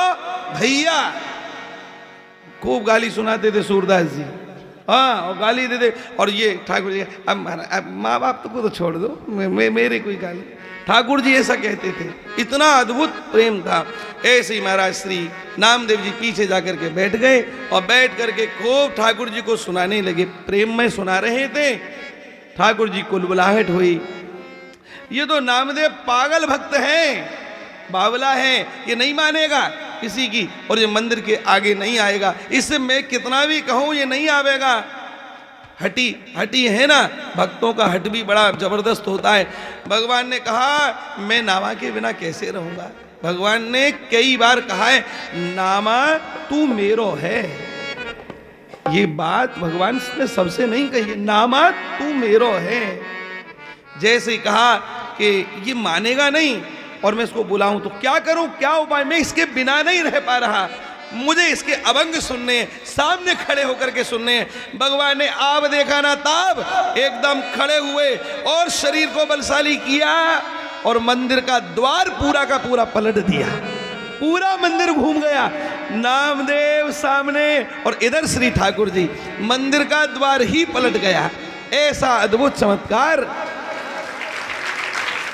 भैया। खूब गाली सुनाते थे सूरदास जी। हाँ, और गाली दे दे। और ये ठाकुर जी, अब माँ बाप को तो छोड़ दो, मेरे कोई गाली। ठाकुर जी ऐसा कहते थे, इतना अद्भुत प्रेम था। ऐसे ही महाराज श्री नामदेव जी पीछे जाकर के बैठ गए और बैठ करके खूब ठाकुर जी को सुनाने लगे, प्रेम में सुना रहे थे। ठाकुर जी कुलबुलाहट हुई, ये तो नामदेव पागल भक्त हैं, बावला है, ये नहीं मानेगा किसी की, और ये मंदिर के आगे नहीं आएगा, इससे मैं कितना भी कहूं ये नहीं आवेगा। हटी हटी है ना, भक्तों का हट भी बड़ा जबरदस्त होता है। भगवान ने कहा मैं नामा के बिना कैसे रहूंगा। भगवान ने कई बार कहा है, नामा तू मेरो है। ये बात भगवान ने सबसे नहीं कही, नामा तू मेरो है। जैसे कहा कि ये मानेगा नहीं और मैं इसको बुलाऊं तो क्या करूं, क्या उपाय, मैं इसके बिना नहीं रह पा रहा, मुझे इसके अभंग सुनने, सामने खड़े होकर के सुनने। भगवान ने आप देखा ना ताब, एकदम खड़े हुए और शरीर को बलशाली किया और मंदिर का द्वार पूरा का पूरा पलट दिया, पूरा मंदिर घूम गया। नामदेव सामने और इधर श्री ठाकुर जी, मंदिर का द्वार ही पलट गया। ऐसा अद्भुत चमत्कार,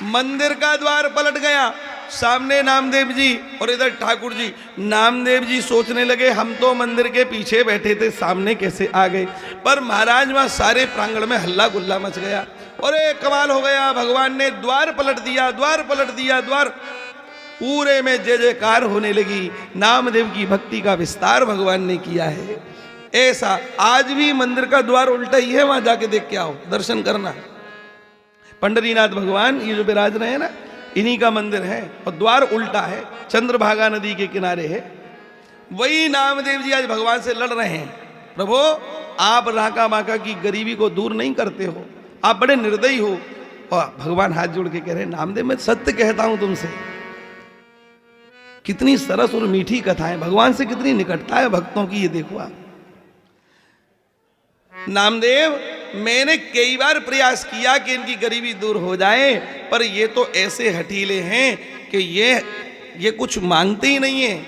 मंदिर का द्वार पलट गया, सामने नामदेव जी और इधर ठाकुर जी। नामदेव जी सोचने लगे, हम तो मंदिर के पीछे बैठे थे, सामने कैसे आ गए। पर महाराज वहां सारे प्रांगण में हल्ला गुल्ला मच गया और एक कमाल हो गया, भगवान ने द्वार पलट दिया, द्वार पलट दिया, द्वार पूरे में जय जयकार होने लगी। नामदेव की भक्ति का विस्तार भगवान ने किया है। ऐसा आज भी मंदिर का द्वार उल्टा ही है, वहां जाके देख के आओ, दर्शन करना। पंडरीनाथ भगवान ये जो विराज रहे हैं ना, इन्हीं का मंदिर है और द्वार उल्टा है, चंद्रभागा नदी के किनारे है। वही नामदेव जी आज भगवान से लड़ रहे हैं, प्रभु आप राका बाका की गरीबी को दूर नहीं करते हो, आप बड़े निर्दयी हो। और भगवान हाथ जोड़ के कह रहे हैं, नामदेव मैं सत्य कहता हूं तुमसे। कितनी सरस और मीठी कथाएं, भगवान से कितनी निकटता है भक्तों की, ये देखो आप। नामदेव मैंने कई बार प्रयास किया कि इनकी गरीबी दूर हो जाए, पर ये तो ऐसे हठीले हैं कि ये कुछ मांगते ही नहीं है।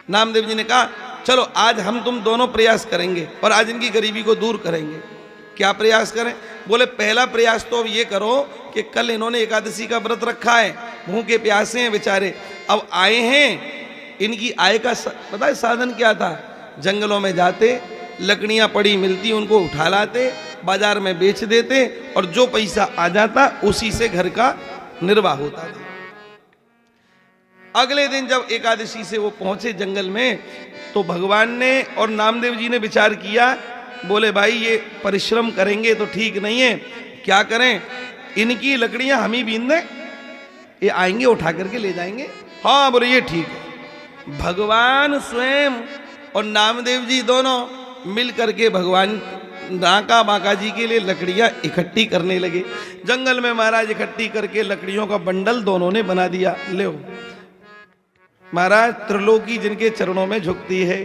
नामदेव जी ने कहा चलो आज हम तुम दोनों प्रयास करेंगे और आज इनकी गरीबी को दूर करेंगे। क्या प्रयास करें? बोले पहला प्रयास तो अब ये करो कि कल इन्होंने एकादशी का व्रत रखा है, भूखे प्यासे हैं बेचारे, अब आए हैं, इनकी आय का पता है साधन क्या था? जंगलों में जाते, लकड़ियां पड़ी मिलती उनको उठा लाते, बाजार में बेच देते और जो पैसा आ जाता उसी से घर का निर्वाह होता था। अगले दिन जब एकादशी से वो पहुंचे जंगल में, तो भगवान ने और नामदेव जी ने विचार किया, बोले भाई ये परिश्रम करेंगे तो ठीक नहीं है, क्या करें, इनकी लकड़ियां हम ही बीन दें, ये आएंगे उठा करके ले जाएंगे। हाँ बोले ये ठीक है। भगवान स्वयं और नामदेव जी दोनों मिल करके भगवान नाका बाका जी के लिए लकड़ियां इकट्ठी करने लगे। जंगल में महाराज इकट्ठी करके लकड़ियों का बंडल दोनों ने बना दिया। ले महाराज त्रिलोकी जिनके चरणों में झुकती है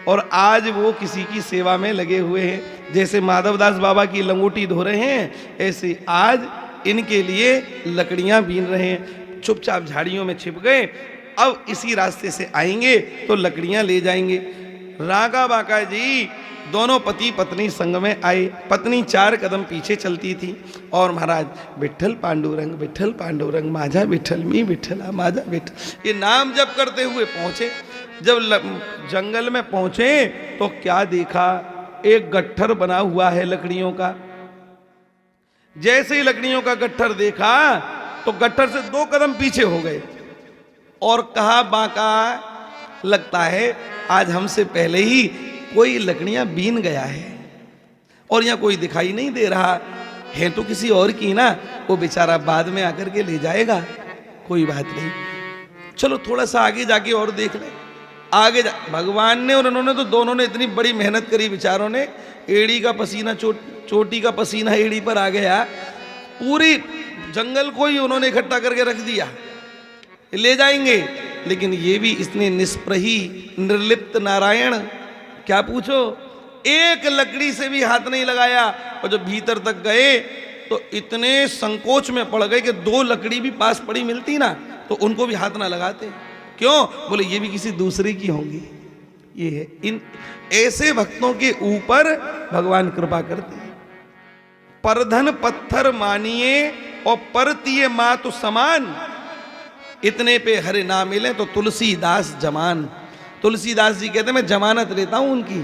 और आज वो किसी की सेवा में लगे हुए हैं। जैसे माधवदास बाबा की लंगोटी धो रहे हैं, ऐसे आज इनके लिए लकड़ियां बीन रहे हैं। चुपचाप झाड़ियों में छिप गए। अब इसी रास्ते से आएंगे तो लकड़ियां ले जाएंगे। रागा बाका जी दोनों पति पत्नी संग में आए। पत्नी 4 कदम पीछे चलती थी और महाराज विठ्ठल पांडुरंग माझा विठ्ठल मी विठ्ठला माझा विठ्ठल, ये नाम जप करते हुए पहुंचे। जब जंगल में पहुंचे तो क्या देखा, एक गट्ठर बना हुआ है लकड़ियों का। जैसे ही लकड़ियों का गट्ठर देखा तो गट्ठर से 2 कदम पीछे हो गए और कहा, बाका लगता है आज हमसे पहले ही कोई लकड़ियां बीन गया है और यहां कोई दिखाई नहीं दे रहा है, तो किसी और की ना, वो बेचारा बाद में आकर के ले जाएगा, कोई बात नहीं, चलो थोड़ा सा आगे जाके और देख ले। आगे भगवान ने और उन्होंने तो दोनों ने इतनी बड़ी मेहनत करी बेचारों ने, एड़ी का पसीना चोटी का पसीना एड़ी पर आ गया, पूरी जंगल को ही उन्होंने इकट्ठा करके रख दिया, ले जाएंगे। लेकिन ये भी इसने निष्प्रही निर्लिप्त नारायण, क्या पूछो, एक लकड़ी से भी हाथ नहीं लगाया। और जब भीतर तक गए तो इतने संकोच में पड़ गए कि 2 लकड़ी भी पास पड़ी मिलती ना तो उनको भी हाथ ना लगाते। क्यों? बोले ये भी किसी दूसरे की होंगी। ये है, इन ऐसे भक्तों के ऊपर भगवान कृपा करते हैं। परधन पत्थर मानिए और परतिये मातु समान, इतने पे हरे ना मिले तो तुलसीदास जमान। तुलसीदास जी कहते हैं मैं जमानत लेता हूं उनकी,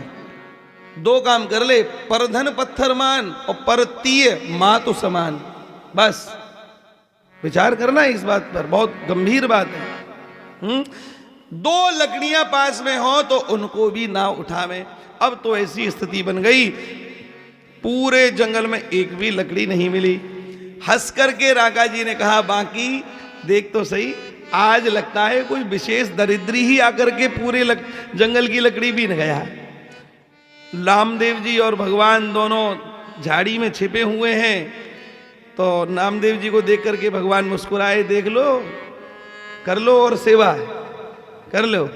2 काम कर ले, परधन पत्थर मान और परतीय मातु समान। बस विचार करना इस बात पर, बहुत गंभीर बात है। 2 लकड़ियां पास में हो तो उनको भी ना उठावे। अब तो ऐसी स्थिति बन गई, पूरे जंगल में एक भी लकड़ी नहीं मिली। हंस करके रागा जी ने कहा, बाकी देख तो सही, आज लगता है कोई विशेष दरिद्री ही आकर के पूरे जंगल की लकड़ी बीन गया। नामदेव जी और भगवान दोनों झाड़ी में छिपे हुए हैं। तो नामदेव जी को देख करके भगवान मुस्कुराए, देख लो, कर लो और सेवा कर लो।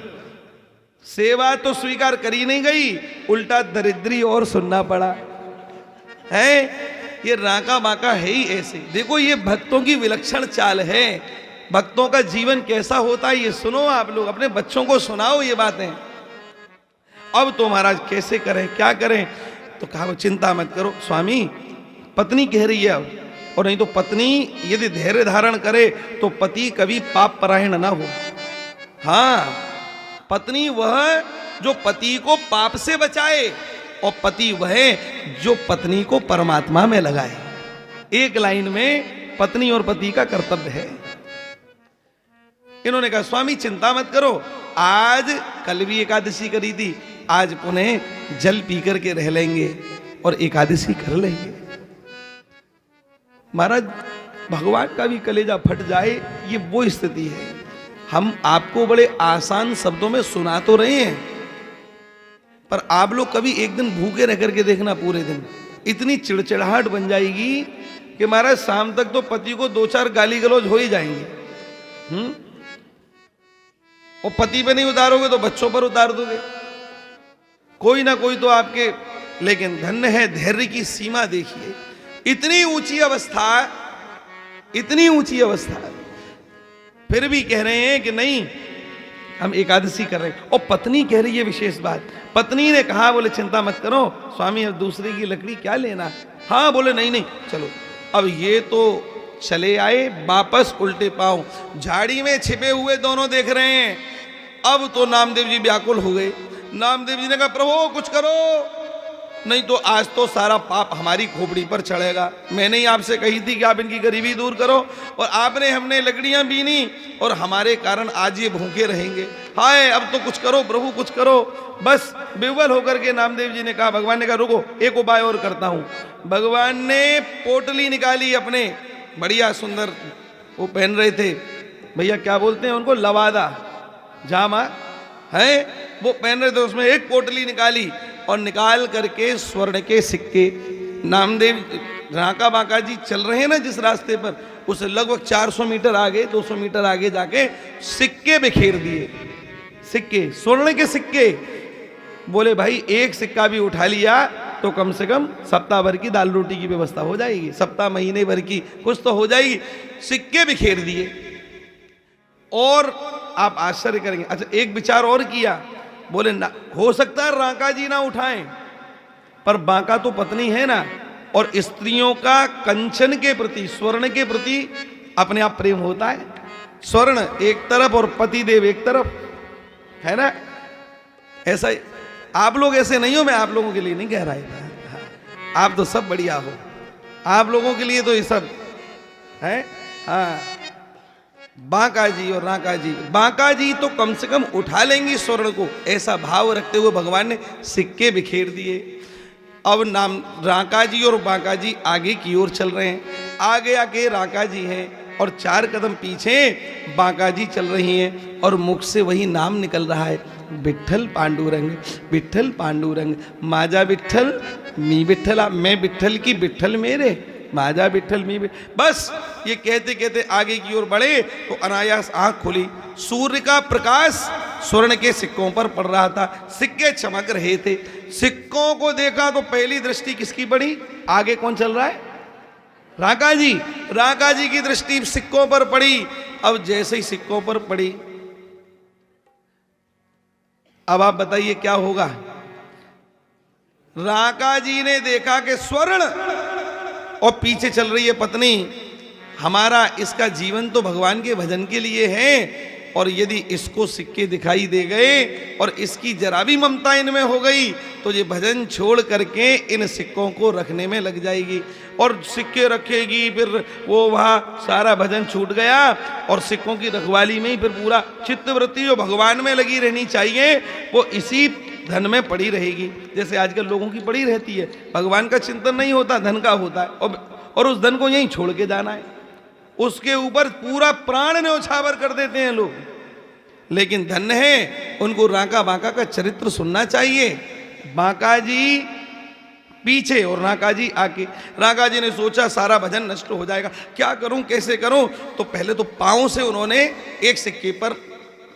सेवा तो स्वीकार करी नहीं गई, उल्टा दरिद्री और सुनना पड़ा है। ये राका बाका है ही ऐसे। देखो ये भक्तों की विलक्षण चाल है। भक्तों का जीवन कैसा होता है ये सुनो आप लोग, अपने बच्चों को सुनाओ ये बातें। अब तो महाराज कैसे करें, क्या करें? तो कहा चिंता मत करो स्वामी, पत्नी कह रही है अब, और नहीं तो पत्नी यदि धैर्य धारण करे तो पति कभी पाप परायण ना हो। हाँ, पत्नी वह जो पति को पाप से बचाए और पति वह जो पत्नी को परमात्मा में लगाए। एक लाइन में पत्नी और पति का कर्तव्य है। इन्होंने कहा स्वामी चिंता मत करो, आज कल भी एकादशी करी थी, आज पुनः जल पी करके रह लेंगे और एकादशी कर लेंगे। महाराज भगवान का भी कलेजा फट जाए, ये वो स्थिति है। हम आपको बड़े आसान शब्दों में सुना तो रहे हैं, पर आप लोग कभी एक दिन भूखे रह करके देखना, पूरे दिन इतनी चिड़चिड़ाहट बन जाएगी कि महाराज शाम तक तो पति को 2-4 गाली गलौज हो ही जाएंगे। और पति पे नहीं उतारोगे तो बच्चों पर उतार दोगे, कोई ना कोई तो आपके। लेकिन धन्य है, धैर्य की सीमा देखिए, इतनी ऊंची अवस्था, इतनी ऊंची अवस्था, फिर भी कह रहे हैं कि नहीं हम एकादशी कर रहे हैं। और पत्नी कह रही है विशेष बात, पत्नी ने कहा, बोले चिंता मत करो स्वामी, अब दूसरे की लकड़ी क्या लेना। हाँ बोले नहीं नहीं चलो। अब ये तो चले आए वापस उल्टे पांव, झाड़ी में छिपे हुए दोनों देख रहे हैं। अब तो नामदेव जी व्याकुल हो गए। नामदेव जी ने कहा प्रभु कुछ करो, नहीं तो आज तो सारा पाप हमारी खोपड़ी पर चढ़ेगा। मैंने ही आपसे कही थी कि आप इनकी गरीबी दूर करो, और आपने हमने लकड़ियां बीनी और हमारे कारण आज ये भूखे रहेंगे। हाय अब तो कुछ करो प्रभु, कुछ करो। बस विह्वल होकर के नामदेव जी ने कहा, भगवान ने कहा रुको एक उपाय और करता हूं। भगवान ने पोटली निकाली अपने, बढ़िया सुंदर, वो पहन रहे थे भैया, क्या बोलते हैं उनको, लवादा जामा है, वो पहन रहे थे। उसमें एक पोटली निकाली और निकाल करके स्वर्ण के सिक्के, नामदेव राका बाका जी चल रहे हैं ना जिस रास्ते पर, उसे लगभग 400 मीटर आगे 200 मीटर आगे जाके सिक्के बिखेर दिए, सिक्के, स्वर्ण के सिक्के। बोले भाई एक सिक्का भी उठा लिया तो कम से कम सप्ताह भर की दाल रोटी की व्यवस्था हो जाएगी, सप्ताह महीने भर की कुछ तो हो जाएगी। सिक्के बिखेर दिए और आप आश्चर्य करेंगे। अच्छा, एक विचार और किया, बोले ना हो सकता है रांका जी ना उठाएं, पर बांका तो पत्नी है ना, और स्त्रियों का कंचन के प्रति, स्वर्ण के प्रति अपने आप प्रेम होता है। स्वर्ण एक तरफ और पतिदेव एक तरफ, है ना। ऐसा आप लोग ऐसे नहीं हो, मैं आप लोगों के लिए नहीं कह रहा है, आप तो सब बढ़िया हो, आप लोगों के लिए तो ये सब है। हाँ, बांका जी और रांका जी, बांका जी तो कम से कम उठा लेंगी स्वर्ण को, ऐसा भाव रखते हुए भगवान ने सिक्के बिखेर दिए। अब नाम रांका जी और बांका जी आगे की ओर चल रहे हैं, आगे आगे रांका जी हैं और 4 कदम पीछे बांका जी चल रही हैं, और मुख से वही नाम निकल रहा है, विट्ठल पांडुरंग, विट्ठल पांडुरंग, माजा विट्ठल मी विट्ठला, मैं विट्ठल की विट्ठल मेरे, माजा विट्ठल मी बस ये कहते कहते आगे की ओर बढ़े तो अनायास आंख खुली, सूर्य का प्रकाश स्वर्ण के सिक्कों पर पड़ रहा था, सिक्के चमक रहे थे। सिक्कों को देखा तो पहली दृष्टि किसकी पड़ी? आगे कौन चल रहा है? रांका जी। रांका जी की दृष्टि सिक्कों पर पड़ी। अब जैसे ही सिक्कों पर पड़ी, अब आप बताइए क्या होगा? रांका जी ने देखा कि स्वर्ण और पीछे चल रही है पत्नी, हमारा इसका जीवन तो भगवान के भजन के लिए है, और यदि इसको सिक्के दिखाई दे गए और इसकी जरा भी ममता इनमें हो गई तो ये भजन छोड़ करके इन सिक्कों को रखने में लग जाएगी, और सिक्के रखेगी, फिर वो वहाँ सारा भजन छूट गया, और सिक्कों की रखवाली में ही फिर पूरा चित्तवृत्ति जो भगवान में लगी रहनी चाहिए वो इसी धन में पड़ी रहेगी। जैसे आजकल लोगों की पड़ी रहती है, भगवान का चिंतन नहीं होता, धन का होता है, और उस धन को यहीं छोड़ के जाना है, उसके ऊपर पूरा प्राण न्यौछावर कर देते हैं लोग। लेकिन धन्य है उनको रांका बांका का चरित्र सुनना चाहिए। बांका जी पीछे और रांका जी आके। रांका जी ने सोचा सारा भजन नष्ट हो जाएगा, क्या करूं कैसे करूं, तो पहले तो पांव से उन्होंने एक सिक्के पर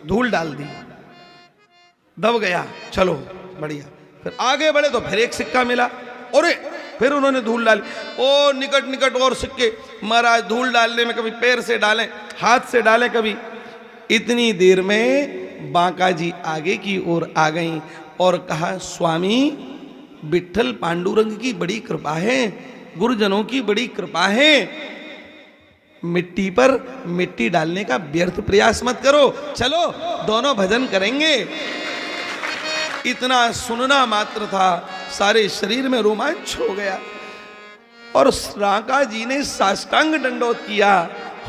धूल डाल दी, दब गया, चलो बढ़िया। फिर आगे बढ़े तो फिर एक सिक्का मिला, और फिर उन्होंने धूल डाली, ओ निकट निकट और सिक्के, महाराज धूल डालने में कभी पैर से डालें, हाथ से डालें कभी। इतनी देर में बांका जी आगे की ओर आ गई और कहा, स्वामी विट्ठल पांडुरंग की बड़ी कृपा है, गुरुजनों की बड़ी कृपा है, मिट्टी पर मिट्टी डालने का व्यर्थ प्रयास मत करो, चलो दोनों भजन करेंगे। इतना सुनना मात्र था, सारे शरीर में रोमांच हो गया, और रांका जी ने साष्टांग दंडोत किया।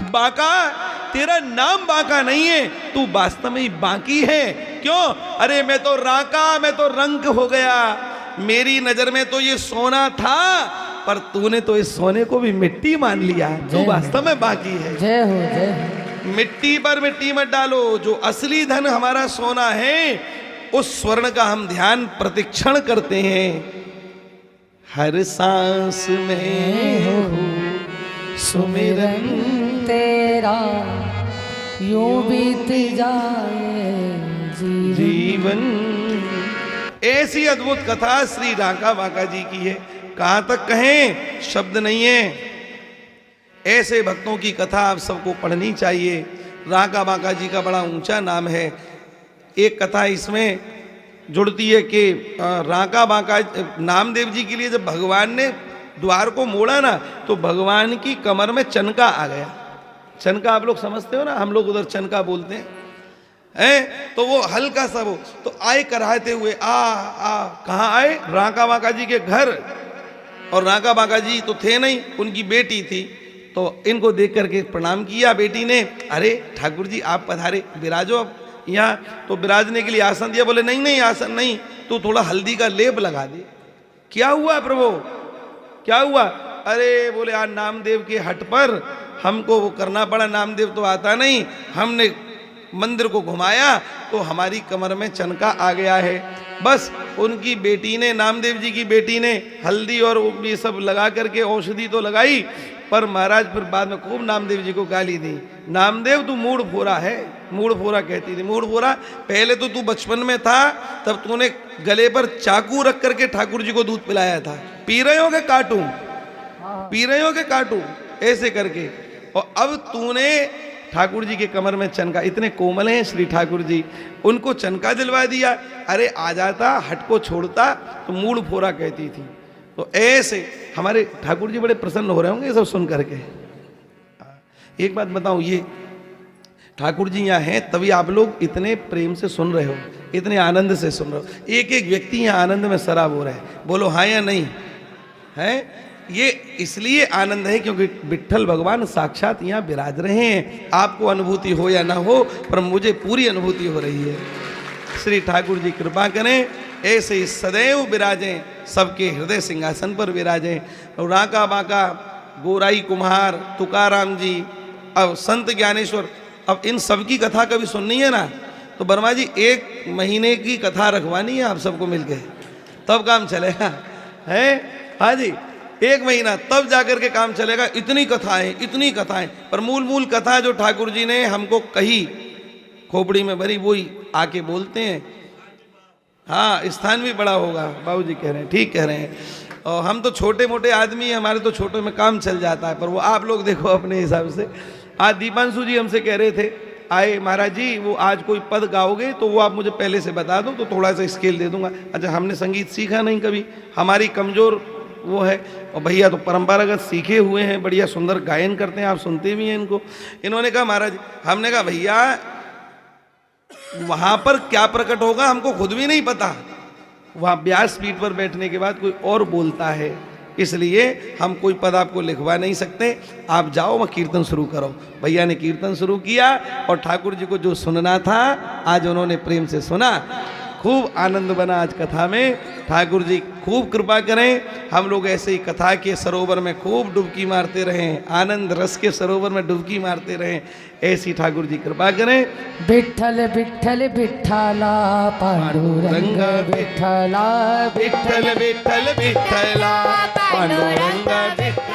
बांका, तेरा नाम बांका नहीं है, तू वास्तव में ही बांकी है। क्यों? अरे मैं तो रांका, मैं तो रंक हो गया, मेरी नजर में तो ये सोना था, पर तूने तो इस सोने को भी मिट्टी मान लिया, तू वास्तव में बाकी है। जय हो, जय हो। मिट्टी पर मिट्टी मत डालो, जो असली धन हमारा सोना है उस स्वर्ण का हम ध्यान प्रतिक्षण करते हैं। हर सांस में हो सुमिरन तेरा, यूं बीत जाए जीवन। ऐसी अद्भुत कथा श्री रांका बांका जी की है, कहां तक कहें, शब्द नहीं है। ऐसे भक्तों की कथा आप सबको पढ़नी चाहिए। रांका बांका जी का बड़ा ऊंचा नाम है। एक कथा इसमें जुड़ती है कि रांका बांका नामदेव जी के लिए जब भगवान ने द्वार को मोड़ा ना, तो भगवान की कमर में चनका आ गया। चनका आप लोग समझते हो ना, हम लोग उधर चनका बोलते हैं, तो वो हल्का सा वो तो आए कराते हुए कहाँ आए? रांका बांका जी के घर। और रांका बांका जी तो थे नहीं, उनकी बेटी थी, तो इनको देख करके प्रणाम किया बेटी ने। अरे ठाकुर जी आप पधारे, विराजो अब यहाँ। तो विराजने के लिए आसन दिया, बोले नहीं नहीं आसन नहीं, तू थोड़ा हल्दी का लेप लगा दे। क्या हुआ प्रभु, क्या हुआ? अरे बोले आज नामदेव के हट पर हमको वो करना पड़ा, नामदेव तो आता नहीं, हमने मंदिर को घुमाया तो हमारी कमर में चनका आ गया है। बस उनकी बेटी ने, नामदेव जी की बेटी ने हल्दी और ये सब लगा करके औषधि तो लगाई, पर महाराज फिर बाद में खूब नामदेव जी को गाली दी। नामदेव तू मूड फोरा है, मूड फोरा कहती थी। मूड फोरा, पहले तो तू बचपन में था तब तूने गले पर चाकू रख करके ठाकुर जी को दूध पिलाया था, पी रहे हो के काटूं, पी रहे हो के काटूं, ऐसे करके। और अब तूने ठाकुर जी के कमर में चनका, इतने कोमल हैं श्री ठाकुर जी, उनको चनका दिलवा दिया। अरे आ जाता, हट को छोड़ता तो मूड फोरा कहती थी। तो ऐसे हमारे ठाकुर जी बड़े प्रसन्न हो रहे होंगे ये सब सुन करके। एक बात बताऊं, ये ठाकुर जी यहाँ हैं तभी आप लोग इतने प्रेम से सुन रहे हो, इतने आनंद से सुन रहे हो। एक एक व्यक्ति यहाँ आनंद में सराब हो रहा है, बोलो हाँ या नहीं है। ये इसलिए आनंद है क्योंकि विट्ठल भगवान साक्षात यहाँ विराज रहे हैं। आपको अनुभूति हो या ना हो, पर मुझे पूरी अनुभूति हो रही है। श्री ठाकुर जी कृपा करें, ऐसे ही सदैव विराजें, सबके हृदय सिंहासन पर विराजें। और राका बाका, गोराई कुम्हार, तुकाराम जी, अब संत ज्ञानेश्वर, अब इन सब की कथा कभी सुननी है ना, तो वर्मा जी 1 महीने की कथा रखवानी है आप सबको मिलके, तब काम चलेगा है। हाँ जी, 1 महीना तब जाकर के काम चलेगा। इतनी कथाएं, इतनी कथाएं, पर मूल कथा जो ठाकुर जी ने हमको कही, खोपड़ी में भरी, वही आके बोलते हैं। हाँ, स्थान भी बड़ा होगा, बाबूजी कह रहे हैं, ठीक कह रहे हैं। और हम तो छोटे मोटे आदमी हैं, हमारे तो छोटे में काम चल जाता है, पर वो आप लोग देखो अपने हिसाब से। आज दीपांशु जी हमसे कह रहे थे, आए महाराज जी वो आज कोई पद गाओगे तो वो आप मुझे पहले से बता दो तो थोड़ा सा स्केल दे दूंगा। अच्छा, हमने संगीत सीखा नहीं कभी, हमारी कमजोर वो है। और भैया तो परंपरागत सीखे हुए हैं, बढ़िया सुंदर गायन करते हैं, आप सुनते भी हैं इनको। इन्होंने कहा महाराज, हमने कहा भैया वहां पर क्या प्रकट होगा हमको खुद भी नहीं पता, वहां व्यास पीठ पर बैठने के बाद कोई और बोलता है, इसलिए हम कोई पद आपको लिखवा नहीं सकते। आप जाओ, वह कीर्तन शुरू करो। भैया ने कीर्तन शुरू किया और ठाकुर जी को जो सुनना था आज उन्होंने प्रेम से सुना। खूब आनंद बना आज कथा में। ठाकुर जी खूब कृपा करें, हम लोग ऐसे ही कथा के सरोवर में खूब डुबकी मारते रहें, आनंद रस के सरोवर में डुबकी मारते रहें, ऐसी ठाकुर जी कृपा करें। विठ्ठल विठ्ठल विठ्ठला पांडुरंग विठ्ठला, विठ्ठल विठ्ठल विठ्ठला पांडुरंग विठ्ठला।